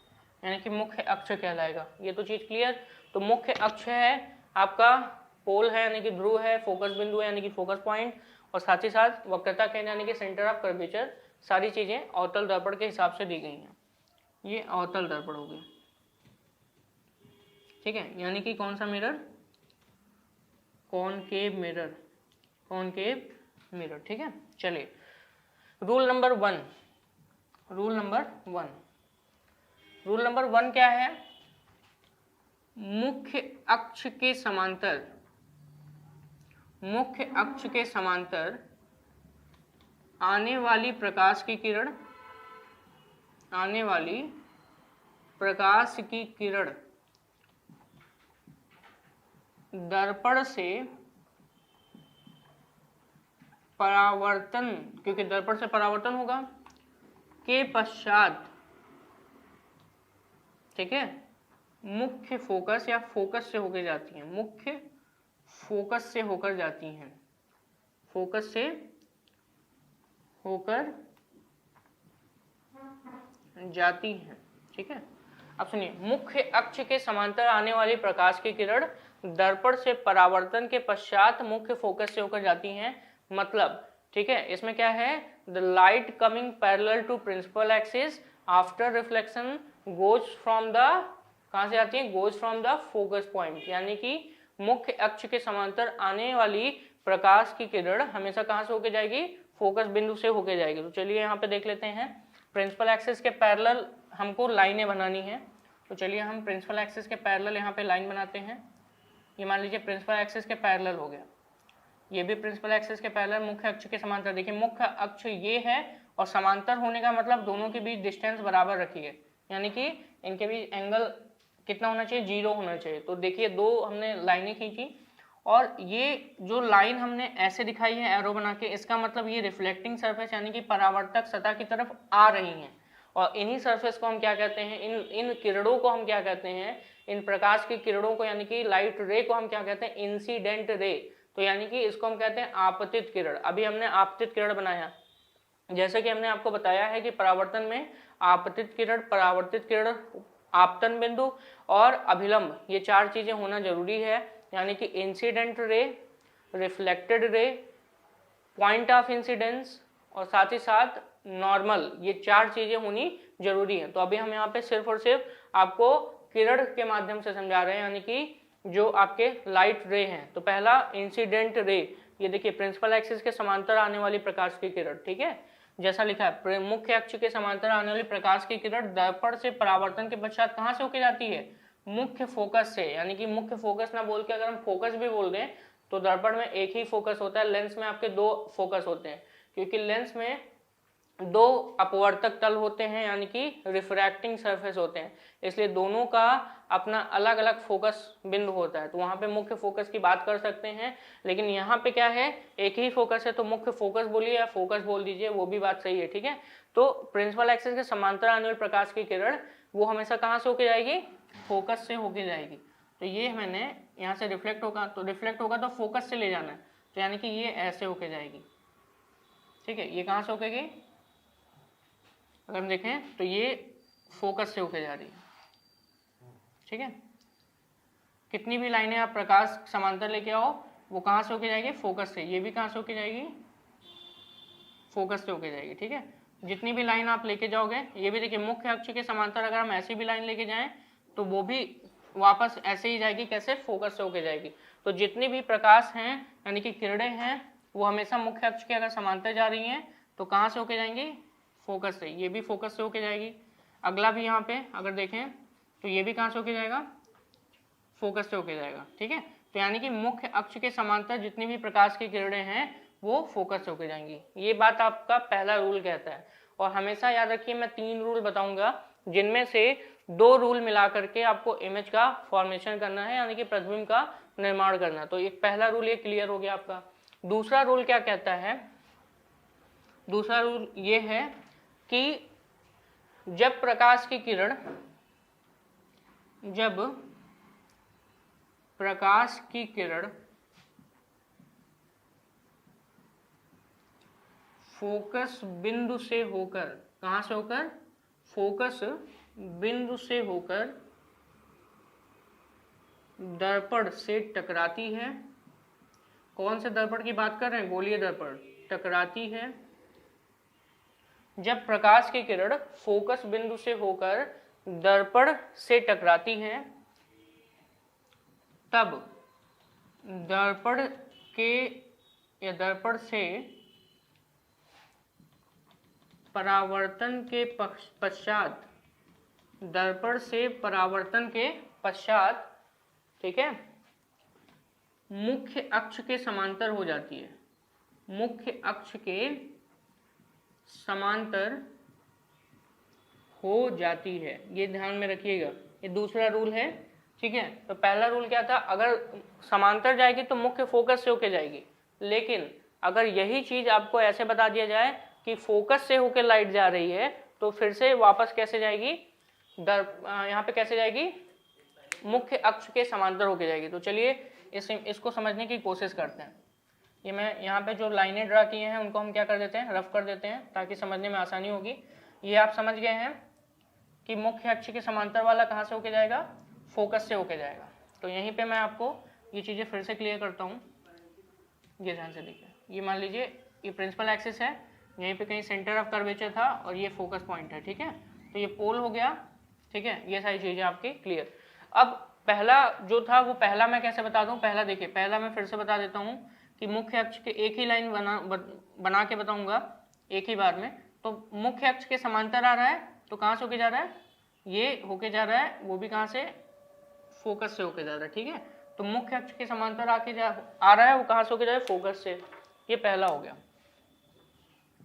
यानी कि मुख्य अक्ष कहलाएगा। ये तो चीज क्लियर। तो मुख्य अक्ष है आपका, पोल है यानी कि ध्रुव है, फोकस बिंदु है यानी कि फोकस पॉइंट, और साथ ही साथ वक्रता केंद्र यानी कि सेंटर ऑफ कर्वेचर। सारी चीजें अवतल दर्पण के हिसाब से दी गई हैं। ये अवतल दर्पण हो गया। ठीक है, यानी कि कौन सा mirror, concave mirror, concave mirror. ठीक है, चलिए rule number 1, rule number 1, rule number 1 क्या है, मुख्य अक्ष के समांतर, मुख्य अक्ष के समांतर आने वाली प्रकाश की किरण, आने वाली प्रकाश की किरण दर्पण से परावर्तन, क्योंकि दर्पण से परावर्तन होगा, के पश्चात, ठीक है, मुख्य फोकस या फोकस से होकर जाती हैं, मुख्य फोकस से होकर जाती हैं, फोकस से होकर जाती हैं। ठीक है, अब सुनिए, मुख्य अक्ष के समांतर आने वाली प्रकाश की किरण दर्पण से परावर्तन के पश्चात मुख्य फोकस से होकर जाती हैं। मतलब, ठीक है, इसमें क्या है, the light coming parallel to principal axis after reflection goes from the, कहां से आती है, goes from the focus point, यानी कि मुख्य अक्ष के समांतर आने वाली प्रकाश की किरण हमेशा कहां से होकर जाएगी, फोकस बिंदु से होकर जाएगी। तो चलिए यहाँ पे देख लेते हैं, प्रिंसिपल एक्सिस के पैरेलल हमको लाइनें बनानी है। तो चलिए हम प्रिंसिपल एक्सिस के पैरेलल यहाँ पे लाइन बनाते हैं। ये मान लीजिए प्रिंसिपल एक्सिस के पैरेलल हो गया, ये भी प्रिंसिपल एक्सिस के पैरेलल मुख्य अक्ष के समांतर। देखिए मुख्य अक्ष ये है और समांतर होने का मतलब दोनों के बीच डिस्टेंस बराबर रखिए, यानी कि इनके बीच एंगल कितना होना चाहिए, 0 होना चाहिए। तो देखिए दो हमने लाइनें खींची और ये जो लाइन हमने ऐसे दिखाई है एरो बना के, इसका मतलब ये रिफ्लेक्टिंग सरफेस यानी कि परावर्तक सतह की तरफ आ रही हैं। और इन्हीं सरफेस को हम क्या कहते हैं, इन किरणों को हम क्या कहते हैं, इन प्रकाश की किरणों को यानी कि लाइट रे को हम क्या कहते हैं, इंसिडेंट रे। तो यानी कि इसको हम कहते हैं आपतित किरण। अभी हमने आपतित किरण बनाया, जैसे कि हमने आपको बताया है कि परावर्तन में आपतित किरण, परावर्तित किरण, आपतन बिंदु और अभिलंब, ये 4 चीजें होना जरूरी है। यानी कि incident ray, reflected ray, point of incidence और साथ ही साथ नॉर्मल, ये 4 चीजें होनी जरूरी है। तो अभी हम यहाँ पे सिर्फ और सिर्फ आपको किरण के माध्यम से समझा रहे हैं, यानी कि जो आपके लाइट रे हैं। तो पहला इंसिडेंट रे, ये देखिए प्रिंसिपल एक्सिस के समांतर आने वाली प्रकाश की किरण, ठीक है, जैसा लिखा है मुख्य अक्ष के समांतर आने वाली प्रकाश की किरण दर्पण से परावर्तन के पश्चात कहाँ से होके जाती है, मुख्य फोकस से। यानी कि मुख्य फोकस ना बोल के अगर हम फोकस भी बोल दें तो दर्पण में एक ही फोकस होता है, लेंस में आपके 2 फोकस होते हैं, क्योंकि लेंस में 2 अपवर्तक तल होते हैं यानी कि रिफ्रैक्टिंग सरफेस होते हैं, इसलिए दोनों का अपना अलग अलग फोकस बिंदु होता है। तो वहां पे मुख्य फोकस की बात कर सकते हैं, लेकिन यहाँ पे क्या है, एक ही फोकस है, तो मुख्य फोकस बोलिए या फोकस बोल दीजिए, वो भी बात सही है, ठीक है। तो प्रिंसिपल एक्सिस के समांतर आने वाले प्रकाश की किरण वो हमेशा कहाँ से होके जाएगी, फोकस से होके जाएगी। तो ये मैंने यहाँ से रिफ्लेक्ट होगा, तो रिफ्लेक्ट होगा तो फोकस से ले जाना है, तो यानी कि ये ऐसे होके जाएगी, ठीक है। ये कहाँ से होके गई, अगर हम देखें तो ये फोकस से होके जा रही है, ठीक है। कितनी भी लाइनें आप प्रकाश समांतर लेके आओ, वो कहाँ से होके जाएगी, फोकस से। ये भी कहाँ से होके जाएगी, फोकस से होके जाएगी, ठीक है। जितनी भी लाइन आप लेके जाओगे, ये भी देखिए मुख्य अक्ष के समांतर अगर हम ऐसी भी लाइन लेके जाएं तो वो भी वापस ऐसे ही जाएगी, कैसे, फोकस से होके जाएगी। तो जितनी भी प्रकाश हैं यानी कि किरणें हैं वो हमेशा मुख्य अक्ष के अगर समांतर जा रही हैं तो कहाँ से होके जाएंगी, फोकस से। ये भी फोकस से होके जाएगी। अगला भी यहाँ पे अगर देखें तो ये भी कहाँ से होके जाएगा, फोकस से होके जाएगा, ठीक है। तो यानी कि मुख्य अक्ष के समांतर जितनी भी प्रकाश की किरणें हैं वो फोकस से होके जाएंगी। ये बात आपका पहला रूल कहता है। और हमेशा याद रखिए मैं 3 रूल बताऊंगा, जिनमें से 2 रूल मिला करके आपको इमेज का फॉर्मेशन करना है, यानी कि प्रतिबिंब का निर्माण करना। तो एक पहला रूल ये क्लियर हो गया आपका। दूसरा रूल क्या कहता है, दूसरा रूल ये है कि जब प्रकाश की किरण, जब प्रकाश की किरण फोकस बिंदु से होकर, कहां से होकर, फोकस बिंदु से होकर दर्पण से टकराती है। कौन से दर्पण की बात कर रहे हैं, गोलीय दर्पण, टकराती है। जब प्रकाश की किरण फोकस बिंदु से होकर दर्पण से टकराती है तब दर्पण के या दर्पण से परावर्तन के पश्चात, दर्पण से परावर्तन के पश्चात, ठीक है, मुख्य अक्ष के समांतर हो जाती है, मुख्य अक्ष के समांतर हो जाती है। ये ध्यान में रखिएगा, ये दूसरा रूल है, ठीक है। तो पहला रूल क्या था, अगर समांतर जाएगी तो मुख्य फोकस से होके जाएगी, लेकिन अगर यही चीज आपको ऐसे बता दिया जाए कि फोकस से होके लाइट जा रही है तो फिर से वापस कैसे जाएगी, यहाँ पे कैसे जाएगी, मुख्य अक्ष के समांतर होके जाएगी। तो चलिए इसको समझने की कोशिश करते हैं। ये मैं यहाँ पे जो लाइनें ड्रा की हैं उनको हम क्या कर देते हैं, रफ कर देते हैं ताकि समझने में आसानी होगी। ये आप समझ गए हैं कि मुख्य अक्ष के समांतर वाला कहाँ से होके जाएगा, फोकस से होके जाएगा। तो यहीं पे मैं आपको ये चीज़ें फिर से क्लियर करता हूँ। ये ध्यान से देखिए, ये मान लीजिए ये प्रिंसिपल एक्सिस है, यहीं पे कहीं सेंटर ऑफ कर्वेचर था और ये फोकस पॉइंट है, ठीक है। तो ये पोल हो गया, ठीक है। ये सारी चीज़ें आपकी क्लियर। अब पहला जो था वो पहला मैं कैसे बता दूँ, पहला देखिए, पहला मैं फिर से बता देता हूँ कि मुख्य अक्ष के एक ही लाइन बना के बताऊँगा एक ही बार में। तो मुख्य अक्ष के समांतर आ रहा है तो कहाँ से होके जा रहा है, ये होके जा रहा है, वो भी कहाँ से, फोकस से होके जा रहा है, ठीक है। तो मुख्य अक्ष के समांतर आ रहा है, वो कहाँ से होके जा रहा है, फोकस से। ये पहला हो गया,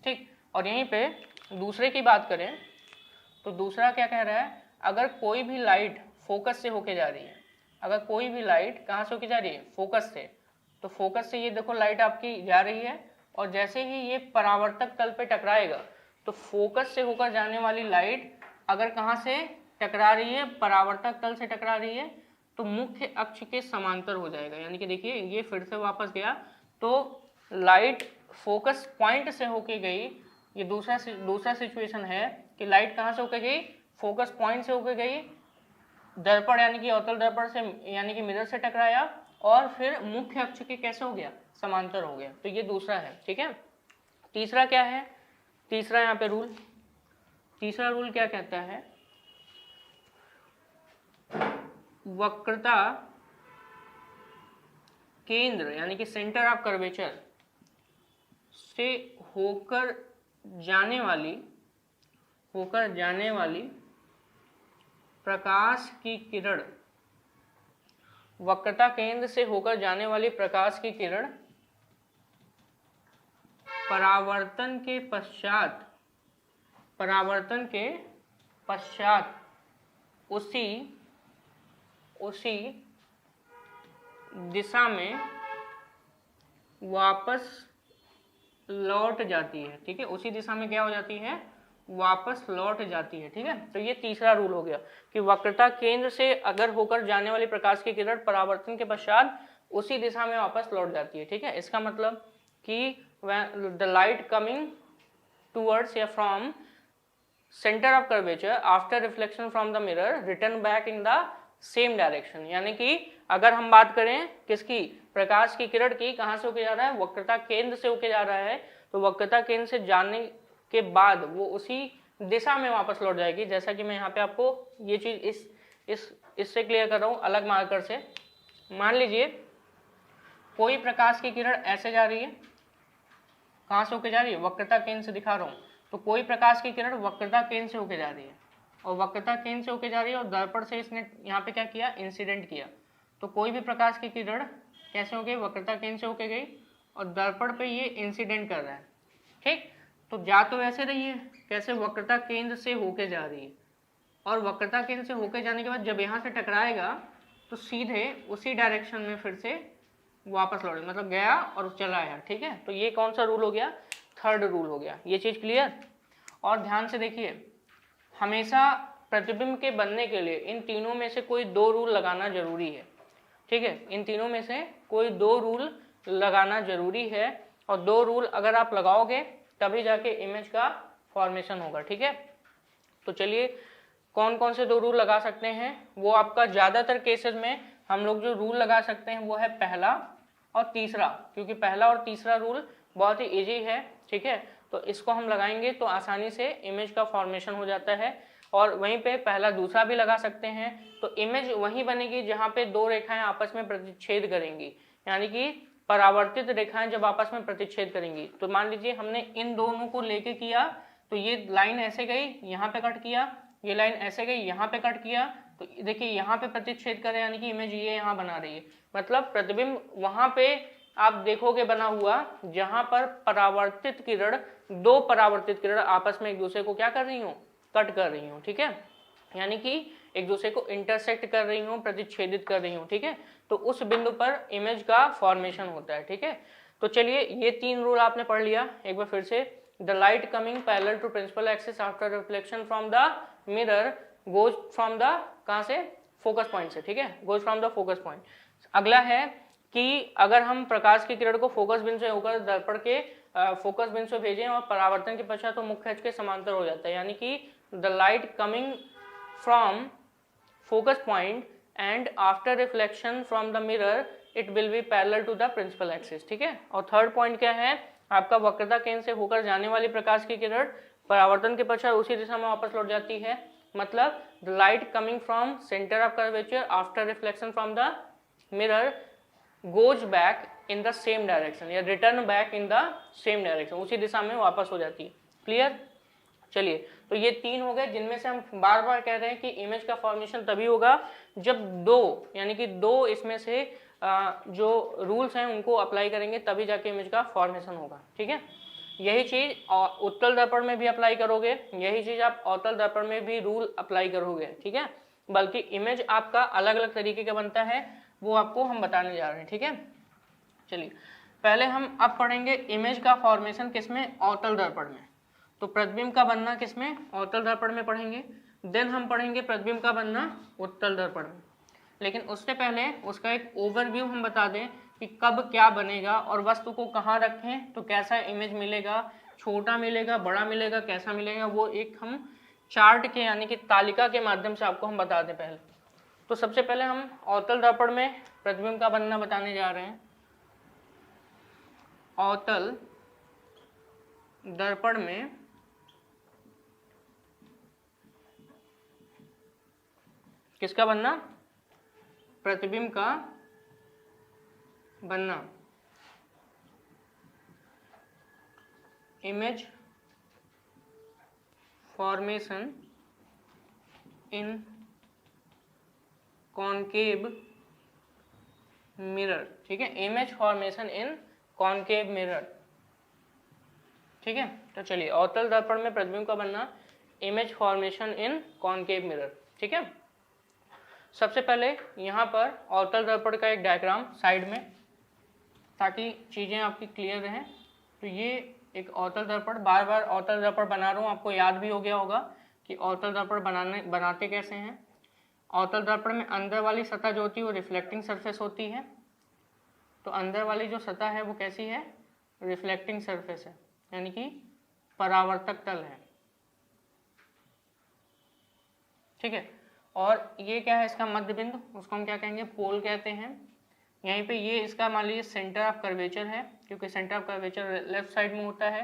ठीक। और यहीं पे दूसरे की बात करें तो दूसरा क्या कह रहा है, अगर कोई भी लाइट फोकस से होके जा रही है, अगर कोई भी लाइट कहाँ से होके जा रही है, फोकस से, तो फोकस से ये देखो लाइट आपकी जा रही है, और जैसे ही ये परावर्तक तल पे टकराएगा तो फोकस से होकर जाने वाली लाइट अगर कहाँ से टकरा रही है, परावर्तक तल से टकरा रही है, तो मुख्य अक्ष के समांतर हो जाएगा। यानी कि देखिए ये फिर से वापस गया, तो लाइट फोकस पॉइंट से होके गई। ये दूसरा सिचुएशन है कि लाइट कहाँ से होके गई, फोकस पॉइंट से होके गई, दर्पण यानी कि अवतल दर्पण से यानी कि मिरर से टकराया, और फिर मुख्य अक्ष के कैसे हो गया, समांतर हो गया। तो ये दूसरा है, ठीक है। तीसरा क्या है, तीसरा यहाँ पे रूल, तीसरा रूल क्या कहता है, वक्रता केंद्र यानी कि सेंटर ऑफ कर्वेचर से होकर जाने वाली प्रकाश की किरण, वक्रता केंद्र से होकर जाने वाली प्रकाश की किरण परावर्तन के पश्चात उसी दिशा में वापस लौट जाती है, ठीक है। उसी दिशा में क्या हो जाती है, वापस लौट जाती है, ठीक है। तो ये तीसरा रूल हो गया कि वक्रता केंद्र से अगर होकर जाने वाली प्रकाश की किरण परावर्तन के पश्चात उसी दिशा में वापस लौट जाती है, ठीक है। इसका मतलब कि द लाइट कमिंग टूवर्ड्स या from centre of curvature after reflection from the mirror return back in the same direction. यानी कि अगर हम बात करें किसकी, प्रकाश की किरण की, कहाँ से होके जा रहा है, वक्रता केंद्र से होके जा रहा है, तो वक्रता केंद्र से जाने के बाद वो उसी दिशा में वापस लौट जाएगी। जैसा कि मैं यहाँ पे आपको ये चीज इससे क्लियर कर रहा हूँ अलग मार्कर से। मान लीजिए कोई प्रकाश की किरण ऐसे जा रही है, कहाँ से होके जा रही है, वक्रता केंद्र से दिखा रहा हूँ। तो कोई प्रकाश की किरण वक्रता केंद्र से होके जा रही है, और वक्रता केंद्र से होके जा रही है, और दर्पण से इसने यहाँ पे क्या किया, इंसिडेंट किया। तो कोई भी प्रकाश की किरण कैसे हो गई, वक्रता केंद्र से होके गई, और दर्पण पे ये इंसिडेंट कर रहा है, ठीक। तो जा तो ऐसे रही है, कैसे, वक्रता केंद्र से होके जा रही है, और वक्रता केंद्र से होके जाने के बाद जब यहाँ से टकराएगा तो सीधे उसी डायरेक्शन में फिर से वापस लौटे, मतलब गया और चला आया, ठीक है। तो ये कौन सा रूल हो गया, थर्ड रूल हो गया। ये चीज क्लियर। और ध्यान से देखिए, हमेशा प्रतिबिंब के बनने के लिए इन तीनों में से कोई दो रूल लगाना जरूरी है, ठीक है। इन तीनों में से कोई दो रूल लगाना जरूरी है, और दो रूल अगर आप लगाओगे तभी जाके इमेज का फॉर्मेशन होगा, ठीक है। तो चलिए कौन कौन से दो रूल लगा सकते हैं, वो आपका ज्यादातर केसेस में हम लोग जो रूल लगा सकते हैं वो है पहला और तीसरा, क्योंकि पहला और तीसरा रूल बहुत ही इजी है, ठीक है। तो इसको हम लगाएंगे तो आसानी से इमेज का फॉर्मेशन हो जाता है। और वहीं पे पहला दूसरा भी लगा सकते हैं, तो इमेज वहीं बनेगी जहाँ पे दो रेखाएं आपस में प्रतिच्छेद करेंगी, यानी कि परावर्तित रेखाएं जब आपस में प्रतिच्छेद करेंगी। तो मान लीजिए हमने इन दोनों को लेके किया, तो ये लाइन ऐसे गई, यहाँ पे कट किया, ये लाइन ऐसे गई, यहाँ पे कट किया, तो देखिए यहाँ पे प्रतिच्छेद करे, यानी कि इमेज ये यहाँ बना रही है। मतलब प्रतिबिंब वहां पे आप देखोगे बना हुआ जहां पर परावर्तित किरण, दो परावर्तित किरण आपस में एक दूसरे को क्या कर रही हूँ, कट कर रही हूँ, ठीक है। यानी कि एक दूसरे को इंटरसेक्ट कर रही हूँ, प्रतिच्छेदित कर रही हूँ, ठीक है। तो उस बिंदु पर इमेज का फॉर्मेशन होता है, ठीक है। तो चलिए ये तीन रूल आपने पढ़ लिया एक बार फिर से। The light coming parallel to principal axis after reflection from the mirror goes from the, कहाँ से, फोकस पॉइंट से, ठीक है, goes from the focus point. अगला है कि अगर हम प्रकाश की किरण को फोकस बिंदु से होकर दर्पण के फोकस बिंदु से भेजें और परावर्तन के पश्चात तो मुख्य अक्ष के समांतर हो जाता है, यानी कि the light coming from focus point and after reflection from the mirror it will be parallel to the principal axis, ठीक है। और थर्ड पॉइंट क्या है आपका, वक्रता केंद्र से होकर जाने वाली प्रकाश की किरण परावर्तन के पश्चात उसी दिशा में वापस लौट जाती है। मतलब the light coming from centre of curvature after reflection from the mirror goes back in the same direction या return back in the same direction, उसी दिशा में वापस हो जाती है। क्लियर। चलिए, तो ये तीन हो गए जिनमें से हम बार बार कह रहे हैं कि इमेज का फॉर्मेशन तभी होगा जब दो, यानी कि दो इसमें से जो रूल्स हैं उनको अप्लाई करेंगे, तभी जाके इमेज का फॉर्मेशन होगा। ठीक है, यही चीज उत्तल दर्पण में भी अप्लाई करोगे, यही चीज आप अवतल दर्पण में भी रूल अप्लाई करोगे। ठीक है, बल्कि इमेज आपका अलग अलग तरीके का बनता है, वो आपको हम बताने जा रहे हैं। ठीक है, चलिए पहले हम अब पढ़ेंगे इमेज का फॉर्मेशन किसमें, अवतल दर्पण में। तो प्रतिबिंब का बनना किसमें, अवतल दर्पण में पढ़ेंगे। देन हम पढ़ेंगे प्रतिबिंब का बनना उत्तल दर्पण में। लेकिन उससे पहले उसका एक ओवरव्यू हम बता दें कि कब क्या बनेगा और वस्तु को कहाँ रखें तो कैसा इमेज मिलेगा, छोटा मिलेगा, बड़ा मिलेगा, कैसा मिलेगा, वो एक हम चार्ट के यानी कि तालिका के माध्यम से आपको हम बता दें पहले। तो सबसे पहले हम अवतल दर्पण में प्रतिबिंब का बनना बताने जा रहे हैं। अवतल दर्पण में किसका बनना, प्रतिबिंब का बनना। इमेज फॉर्मेशन इन कॉनकेव मिरर। ठीक है, इमेज फॉर्मेशन इन कॉनकेव मिरर। ठीक है, तो चलिए अवतल दर्पण में प्रतिबिंब का बनना, इमेज फॉर्मेशन इन कॉनकेव मिरर। ठीक है, सबसे पहले यहाँ पर अवतल दर्पण का एक डायग्राम साइड में, ताकि चीज़ें आपकी क्लियर रहें। तो ये एक अवतल दर्पण, बार बार अवतल दर्पण बना रहा हूँ, आपको याद भी हो गया होगा कि अवतल दर्पण बनाते कैसे हैं। अवतल दर्पण में अंदर वाली सतह जो होती है वो रिफ्लेक्टिंग सरफेस होती है। तो अंदर वाली जो सतह है वो कैसी है, रिफ्लेक्टिंग सरफेस है, यानी कि परावर्तक तल है। ठीक है, और ये क्या है, इसका मध्य बिंदु, उसको हम क्या कहेंगे, पोल कहते हैं। यहीं पे ये इसका मान लीजिए सेंटर ऑफ कर्वेचर है, क्योंकि centre of curvature left side में होता है।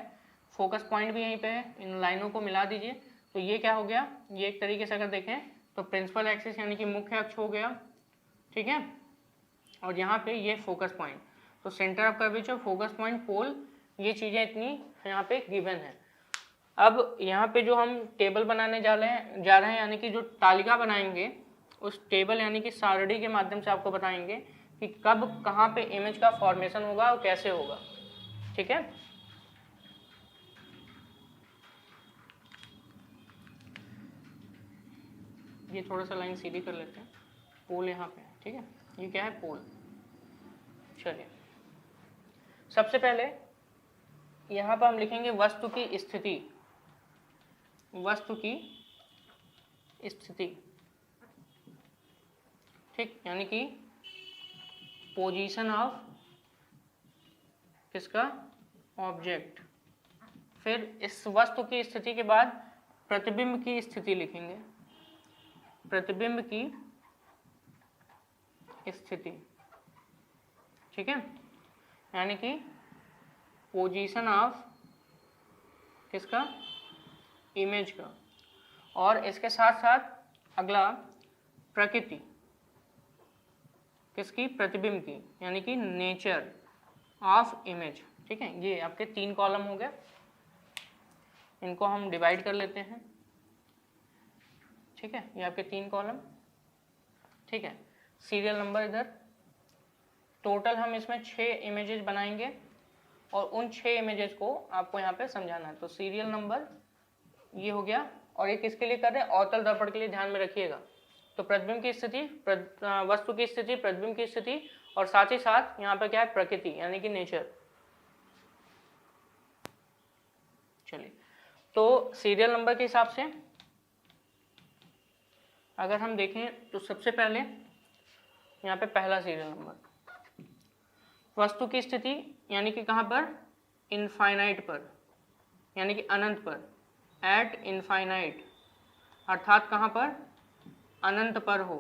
फोकस पॉइंट भी यहीं पे है, इन लाइनों को मिला दीजिए। तो ये क्या हो गया, ये एक तरीके से अगर देखें तो प्रिंसिपल एक्सिस यानी कि मुख्य अक्ष हो गया। ठीक है, और यहाँ पे ये फोकस पॉइंट, तो centre of curvature, focus point, pole, ये चीज़ें इतनी यहाँ पे गिवन है। अब यहाँ पे जो हम टेबल बनाने जा रहे हैं यानी कि जो तालिका बनाएंगे, उस टेबल यानी कि सारणी के माध्यम से आपको बताएंगे कि कब कहाँ पे इमेज का फॉर्मेशन होगा और कैसे होगा। ठीक है, ये थोड़ा सा लाइन सीधी कर लेते हैं, पोल यहाँ पे है। ठीक है, ये क्या है, पोल। चलिए सबसे पहले यहाँ पर हम लिखेंगे वस्तु की स्थिति, वस्तु की स्थिति। ठीक, यानी कि पोजीशन ऑफ किसका, ऑब्जेक्ट। फिर इस वस्तु की स्थिति के बाद प्रतिबिंब की स्थिति लिखेंगे, प्रतिबिंब की स्थिति। ठीक है, यानी कि पोजीशन ऑफ किसका, इमेज का। और इसके साथ साथ अगला प्रकृति किसकी, प्रतिबिंब की, यानी कि नेचर ऑफ इमेज। ठीक है, ये आपके तीन कॉलम हो गए, इनको हम डिवाइड कर लेते हैं। ठीक है, ये आपके तीन कॉलम। ठीक है, सीरियल नंबर इधर, टोटल हम इसमें 6 इमेजेस बनाएंगे और उन 6 इमेजेस को आपको यहाँ पे समझाना है। तो सीरियल नंबर ये हो गया, और ये किसके लिए कर रहे हैं, अवतल दर्पण के लिए, ध्यान में रखिएगा। तो प्रतिबिंब की स्थिति, वस्तु की स्थिति, प्रतिबिंब की स्थिति, और साथ ही साथ यहाँ पे क्या है, प्रकृति यानी कि नेचर। चलिए, तो सीरियल नंबर के हिसाब से अगर हम देखें तो सबसे पहले यहाँ पे पहला सीरियल नंबर, वस्तु की स्थिति यानी कि कहाँ पर, इनफाइनाइट पर, यानी कि अनंत पर, एट इनफाइनाइट, अर्थात कहाँ पर, अनंत पर हो।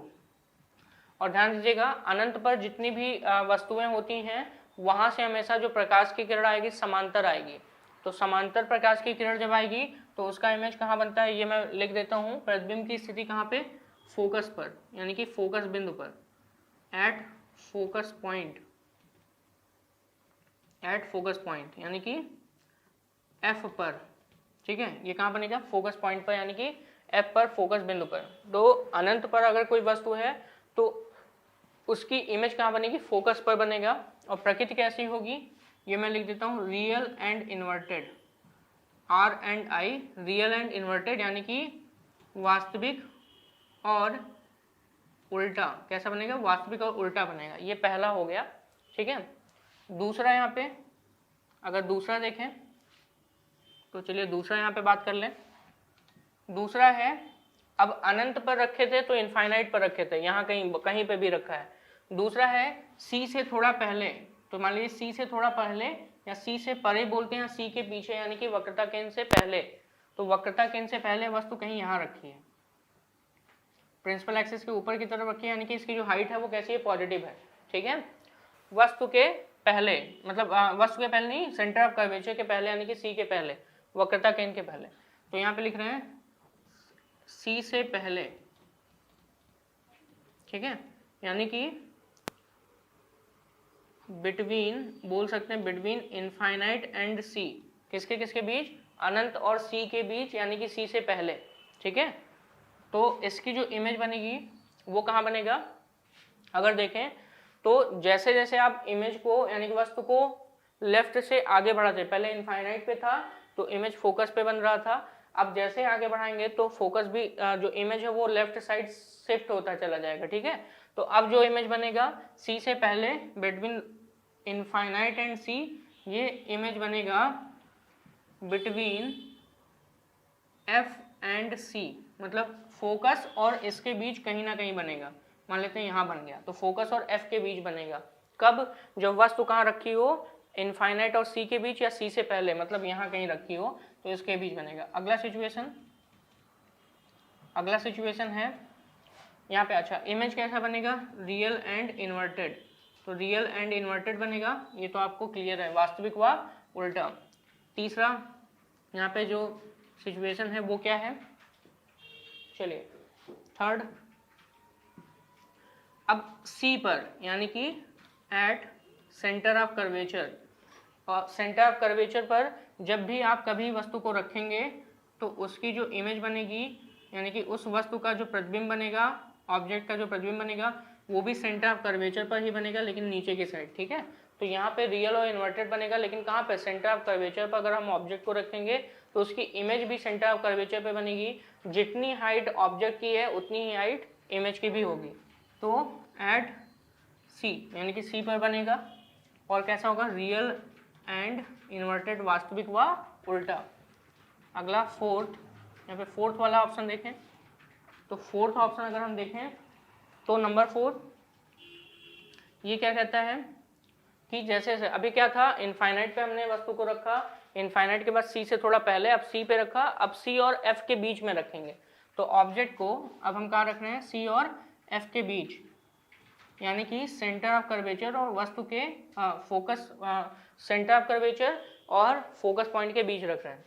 और ध्यान दीजिएगा, अनंत पर जितनी भी वस्तुएं होती हैं वहां से हमेशा जो प्रकाश की किरण आएगी समांतर आएगी। तो समांतर प्रकाश की किरण जब आएगी तो उसका इमेज कहाँ बनता है, ये मैं लिख देता हूँ। प्रतिबिंब की स्थिति कहाँ पे, फोकस पर, यानी कि फोकस बिंदु पर, at focus point, at focus point यानी कि एफ पर। ठीक है, ये कहाँ बनेगा, फोकस पॉइंट पर, यानी कि एफ पर, फोकस बिंदु पर। तो अनंत पर अगर कोई वस्तु है तो उसकी इमेज कहाँ बनेगी, फोकस पर बनेगा। और प्रकृति कैसी होगी, ये मैं लिख देता हूँ, real and inverted, R and I, real and inverted, यानी कि वास्तविक और उल्टा। कैसा बनेगा, वास्तविक और उल्टा बनेगा। ये पहला हो गया, ठीक है। दूसरा यहाँ पे अगर दूसरा देखें तो चलिए दूसरा यहाँ पे बात कर लें। दूसरा है, अब अनंत पर रखे थे तो इनफाइनाइट पर रखे थे, यहाँ कहीं कहीं पे भी रखा है। दूसरा है सी से थोड़ा पहले, तो मान लीजिए सी से थोड़ा पहले या सी से परे बोलते हैं, सी के पीछे, यानी कि वक्रता केंद्र से पहले। तो वक्रता केंद्र से पहले वस्तु कहीं यहाँ रखी है, प्रिंसिपल एक्सिस के ऊपर की तरफ रखी है, यानी कि इसकी जो हाइट है वो कैसी है, पॉजिटिव है, ठीक है। वस्तु के पहले, मतलब वस्तु के पहले नहीं, सेंटर ऑफ कर्वेचर के पहले, यानी कि सी के पहले, वक्रता केंद्र के पहले। तो यहाँ पे लिख रहे हैं सी से पहले, ठीक है, यानी कि बिटवीन, बोल सकते हैं बिटवीन इनफाइनाइट एंड सी, किसके किसके बीच, अनंत और सी के बीच, यानी कि सी से पहले, ठीक है। तो इसकी जो इमेज बनेगी वो कहाँ बनेगा, अगर देखें तो जैसे जैसे आप इमेज को, यानी कि वस्तु को लेफ्ट से आगे बढ़ाते, पहले इनफाइनाइट पे था तो इमेज फोकस पे बन रहा था, अब जैसे आगे बढ़ाएंगे तो फोकस भी, जो इमेज है वो लेफ्ट साइड शिफ्ट होता चला जाएगा, ठीक है। तो अब जो इमेज बनेगा सी से पहले, बिटवीन इनफाइनाइट एंड सी, ये इमेज बनेगा बिटवीन एफ एंड सी, मतलब फोकस और इसके बीच कहीं ना कहीं बनेगा। मान लेते हैं यहाँ बन गया, तो फोकस और एफ के बीच बनेगा। कब, जब वस्तु कहाँ रखी हो, इनफाइनाइट और सी के बीच, या सी से पहले, मतलब यहाँ कहीं रखी हो तो इसके बीच बनेगा। अगला सिचुएशन है यहाँ पे, अच्छा इमेज कैसा बनेगा, रियल एंड इन्वर्टेड। तो रियल एंड इन्वर्टेड बनेगा, ये तो आपको क्लियर है, वास्तविक व उल्टा। तीसरा यहाँ पे जो सिचुएशन है वो क्या है, चलिए थर्ड, अब सी पर, यानी कि एट सेंटर ऑफ कर्वेचर, और सेंटर ऑफ कर्वेचर पर जब भी आप कभी वस्तु को रखेंगे तो उसकी जो इमेज बनेगी, यानी कि उस वस्तु का जो प्रतिबिंब बनेगा, ऑब्जेक्ट का जो प्रतिबिंब बनेगा, वो भी सेंटर ऑफ कर्वेचर पर ही बनेगा, लेकिन नीचे की साइड, ठीक है। तो यहाँ पे रियल और इन्वर्टेड बनेगा, लेकिन कहाँ पे, सेंटर ऑफ कर्वेचर पर। अगर हम ऑब्जेक्ट को रखेंगे तो उसकी इमेज भी सेंटर ऑफ कर्वेचर पे बनेगी, जितनी हाइट ऑब्जेक्ट की है उतनी ही हाइट इमेज की भी होगी। तो एट सी, यानी कि सी पर बनेगा, और कैसा होगा, रियल एंड इन्वर्टेड, वास्तविक व उल्टा। अगला फोर्थ, यहाँ पे फोर्थ वाला ऑप्शन देखें, तो फोर्थ ऑप्शन अगर हम देखें तो नंबर 4, ये क्या कहता है कि जैसे अभी क्या था, इनफाइनाइट पे हमने वस्तु को रखा, इनफाइनाइट के बाद सी से थोड़ा पहले, अब सी पे रखा, अब सी और एफ के बीच में रखेंगे। तो ऑब्जेक्ट को अब हम कहाँ रख रहे हैं, सी और एफ के बीच, यानी कि सेंटर ऑफ कर्वेचर और वस्तु के फोकस, सेंटर ऑफ कर्वेचर और फोकस पॉइंट के बीच रख रहे हैं।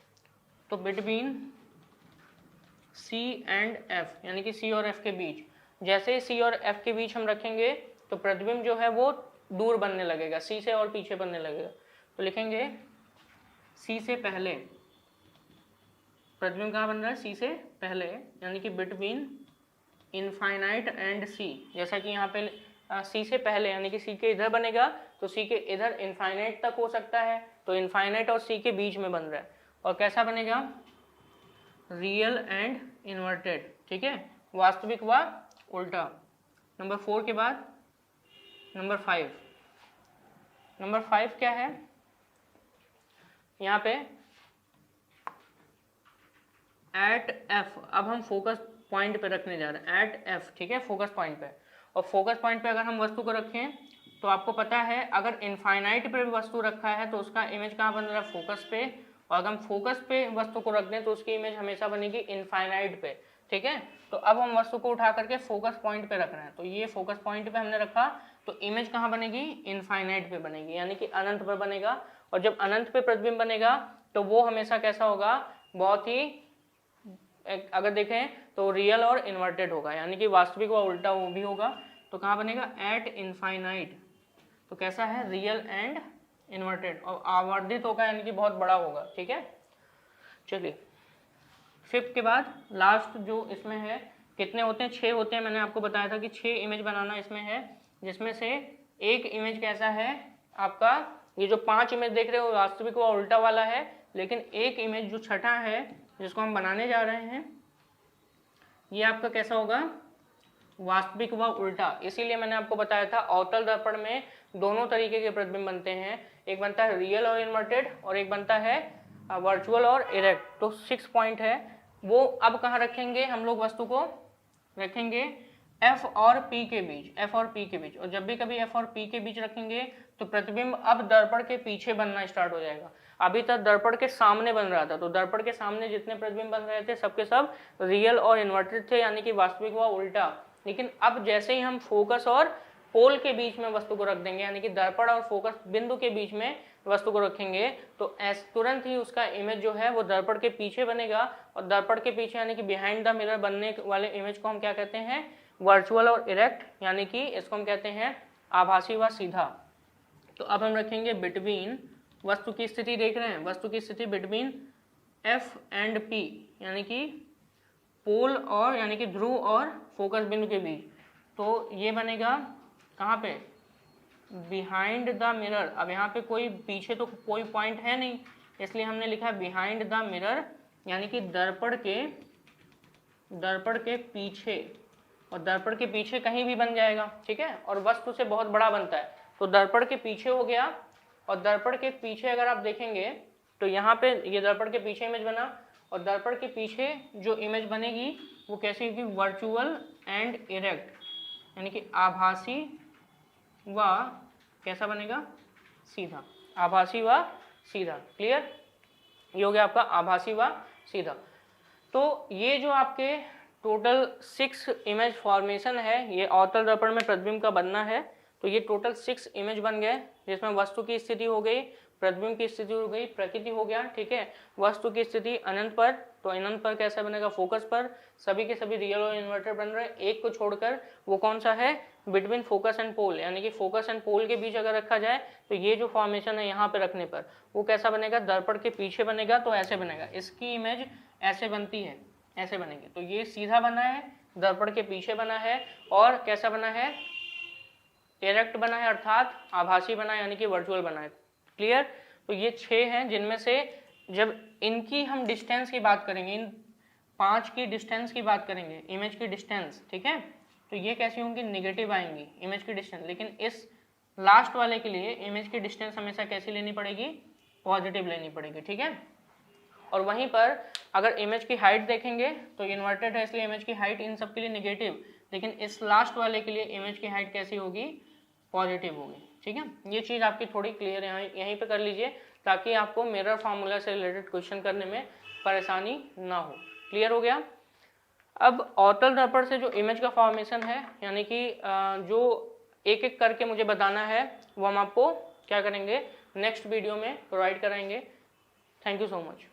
तो बिटवीन सी एंड एफ, यानी कि सी और एफ के बीच, जैसे ही सी और एफ के बीच हम रखेंगे तो प्रतिबिंब जो है वो दूर बनने लगेगा, सी से और पीछे बनने लगेगा। तो लिखेंगे सी से पहले, प्रतिबिंब कहाँ बन रहा है, सी से पहले, यानी कि बिटवीन इनफाइनाइट एंड सी। जैसा कि यहाँ पे सी से पहले, यानी कि सी के इधर बनेगा, तो सी के इधर इनफाइनाइट तक हो सकता है, तो इनफाइनाइट और सी के बीच में बन रहा है। और कैसा बनेगा, रियल एंड इन्वर्टेड, ठीक है, वास्तविक व उल्टा। नंबर 4 के बाद नंबर 5, नंबर 5 क्या है, यहाँ पे एट एफ, अब हम फोकस पॉइंट पे रखने जा रहे हैं, एट एफ, ठीक है, फोकस पॉइंट पे। और फोकस पॉइंट पे अगर हम वस्तु को रखें तो आपको पता है, अगर इनफाइनाइट पे भी वस्तु रखा है तो उसका इमेज कहाँ बन रहा है, फोकस पे। और अगर हम फोकस पे वस्तु को रख दें तो उसकी इमेज हमेशा बनेगी इनफाइनाइट पे, ठीक है। तो अब हम वस्तु को उठा करके फोकस पॉइंट पे रख रहे हैं, तो ये फोकस पॉइंट पे हमने रखा, तो इमेज कहाँ बनेगी, इनफाइनाइट पे बनेगी, यानी कि अनंत पर बनेगा। और जब अनंत पे प्रतिबिंब बनेगा तो वो हमेशा कैसा होगा, बहुत ही, अगर देखें तो रियल और इन्वर्टेड होगा, यानी कि वास्तविक व उल्टा वो भी होगा। तो कहाँ बनेगा, एट इनफाइनाइट, तो कैसा है, रियल एंड इन्वर्टेड, और आवर्धित होगा, यानी कि बहुत बड़ा होगा, ठीक है। चलिए फिफ्थ के बाद लास्ट जो इसमें है, कितने होते हैं, 6 होते हैं। मैंने आपको बताया था कि 6 इमेज बनाना इसमें है, जिसमें से एक इमेज कैसा है आपका, ये जो 5 इमेज देख रहे हो वास्तविक व उल्टा वाला है, लेकिन एक इमेज जो छठा है जिसको हम बनाने जा रहे हैं, ये आपका कैसा होगा, वास्तविक व उल्टा। इसीलिए मैंने आपको बताया था अवतल दर्पण में दोनों तरीके के प्रतिबिंब बनते हैं, एक बनता है रियल और इन्वर्टेड और एक बनता है वर्चुअल और इरेक्ट। तो 6 पॉइंट है वो अब कहाँ रखेंगे हम लोग, वस्तु को रखेंगे F और P के बीच, F और P के बीच। और जब भी कभी F और P के बीच रखेंगे तो प्रतिबिंब अब दर्पण के पीछे बनना स्टार्ट हो जाएगा। अभी तक दर्पण के सामने बन रहा था, तो दर्पण के सामने जितने प्रतिबिंब बन रहे थे सबके सब रियल और इन्वर्टेड थे, यानी कि वास्तविक व उल्टा। लेकिन अब जैसे ही हम फोकस और पोल के बीच में वस्तु को रख देंगे, यानी कि दर्पण और फोकस बिंदु के बीच में वस्तु को रखेंगे, तो तुरंत ही उसका इमेज जो है वो दर्पण के पीछे बनेगा। और दर्पण के पीछे यानी कि बिहाइंड द मिरर बनने वाले इमेज को हम क्या कहते हैं, वर्चुअल और इरेक्ट, यानी कि इसको हम कहते हैं आभासी व सीधा। तो अब हम रखेंगे बिटवीन, वस्तु की स्थिति देख रहे हैं, वस्तु की स्थिति बिटवीन F एंड P, यानी कि पोल और यानी कि ध्रुव और फोकस बिंदु के बीच। तो ये बनेगा कहाँ पे, बिहाइंड द मिरर। अब यहाँ पे कोई पीछे तो कोई पॉइंट है नहीं, इसलिए हमने लिखा बिहाइंड द मिरर, यानी कि दर्पण के पीछे, और दर्पण के पीछे कहीं भी बन जाएगा, ठीक है। और वस्तु से बहुत बड़ा बनता है, तो दर्पण के पीछे हो गया। और दर्पण के पीछे अगर आप देखेंगे तो यहाँ पे ये दर्पण के पीछे इमेज बना, और दर्पण के पीछे जो इमेज बनेगी वो कैसी होगी, वर्चुअल एंड इरेक्ट, यानी कि आभासी व कैसा बनेगा, सीधा, आभासी व सीधा। क्लियर, ये हो गया आपका आभासी व सीधा। तो ये जो आपके टोटल 6 इमेज फॉर्मेशन है, ये अवतल दर्पण में प्रतिबिंब का बनना है। तो ये टोटल 6 इमेज बन गए, जिसमें वस्तु की स्थिति हो गई, प्रतिबिंब की स्थिति हो गई, प्रकृति हो गया, ठीक है। वस्तु की स्थिति अनंत पर, तो अनंत पर कैसा बनेगा, फोकस पर। सभी के सभी रियल और इन्वर्टेड बन रहे हैं, एक को छोड़कर, वो कौन सा है, बिटवीन फोकस एंड पोल, यानी कि फोकस एंड पोल के बीच अगर रखा जाए तो ये जो फॉर्मेशन है यहाँ पे रखने पर वो कैसा बनेगा, दर्पण के पीछे बनेगा। तो ऐसे बनेगा, इसकी इमेज ऐसे बनती है, ऐसे बनेंगे। तो ये सीधा बना है, दर्पण के पीछे बना है, और कैसा बना है, इरेक्ट बना है, अर्थात आभासी बना है, यानी कि वर्चुअल बना है। क्लियर। तो ये 6 हैं, जिनमें से जब इनकी हम डिस्टेंस की बात करेंगे, इन 5 की डिस्टेंस की बात करेंगे, इमेज की डिस्टेंस, ठीक है, तो ये कैसी होंगी, निगेटिव आएंगी इमेज की डिस्टेंस। लेकिन इस लास्ट वाले के लिए इमेज की डिस्टेंस हमेशा कैसी लेनी पड़ेगी, पॉजिटिव लेनी पड़ेगी, ठीक है। और वहीं पर अगर इमेज की हाइट देखेंगे तो इन्वर्टेड है, इसलिए इमेज की हाइट इन सब के लिए निगेटिव, लेकिन इस लास्ट वाले के लिए इमेज की हाइट कैसी होगी, पॉजिटिव होगी, ठीक है। ये चीज़ आपकी थोड़ी क्लियर है, यहीं पे कर लीजिए, ताकि आपको मिरर फार्मूला से रिलेटेड क्वेश्चन करने में परेशानी ना हो। क्लियर हो गया। अब अवतल दर्पण से जो इमेज का फॉर्मेशन है, यानी कि जो एक एक करके मुझे बताना है, वो हम आपको क्या करेंगे, नेक्स्ट वीडियो में प्रोवाइड कराएंगे। Thank you so much.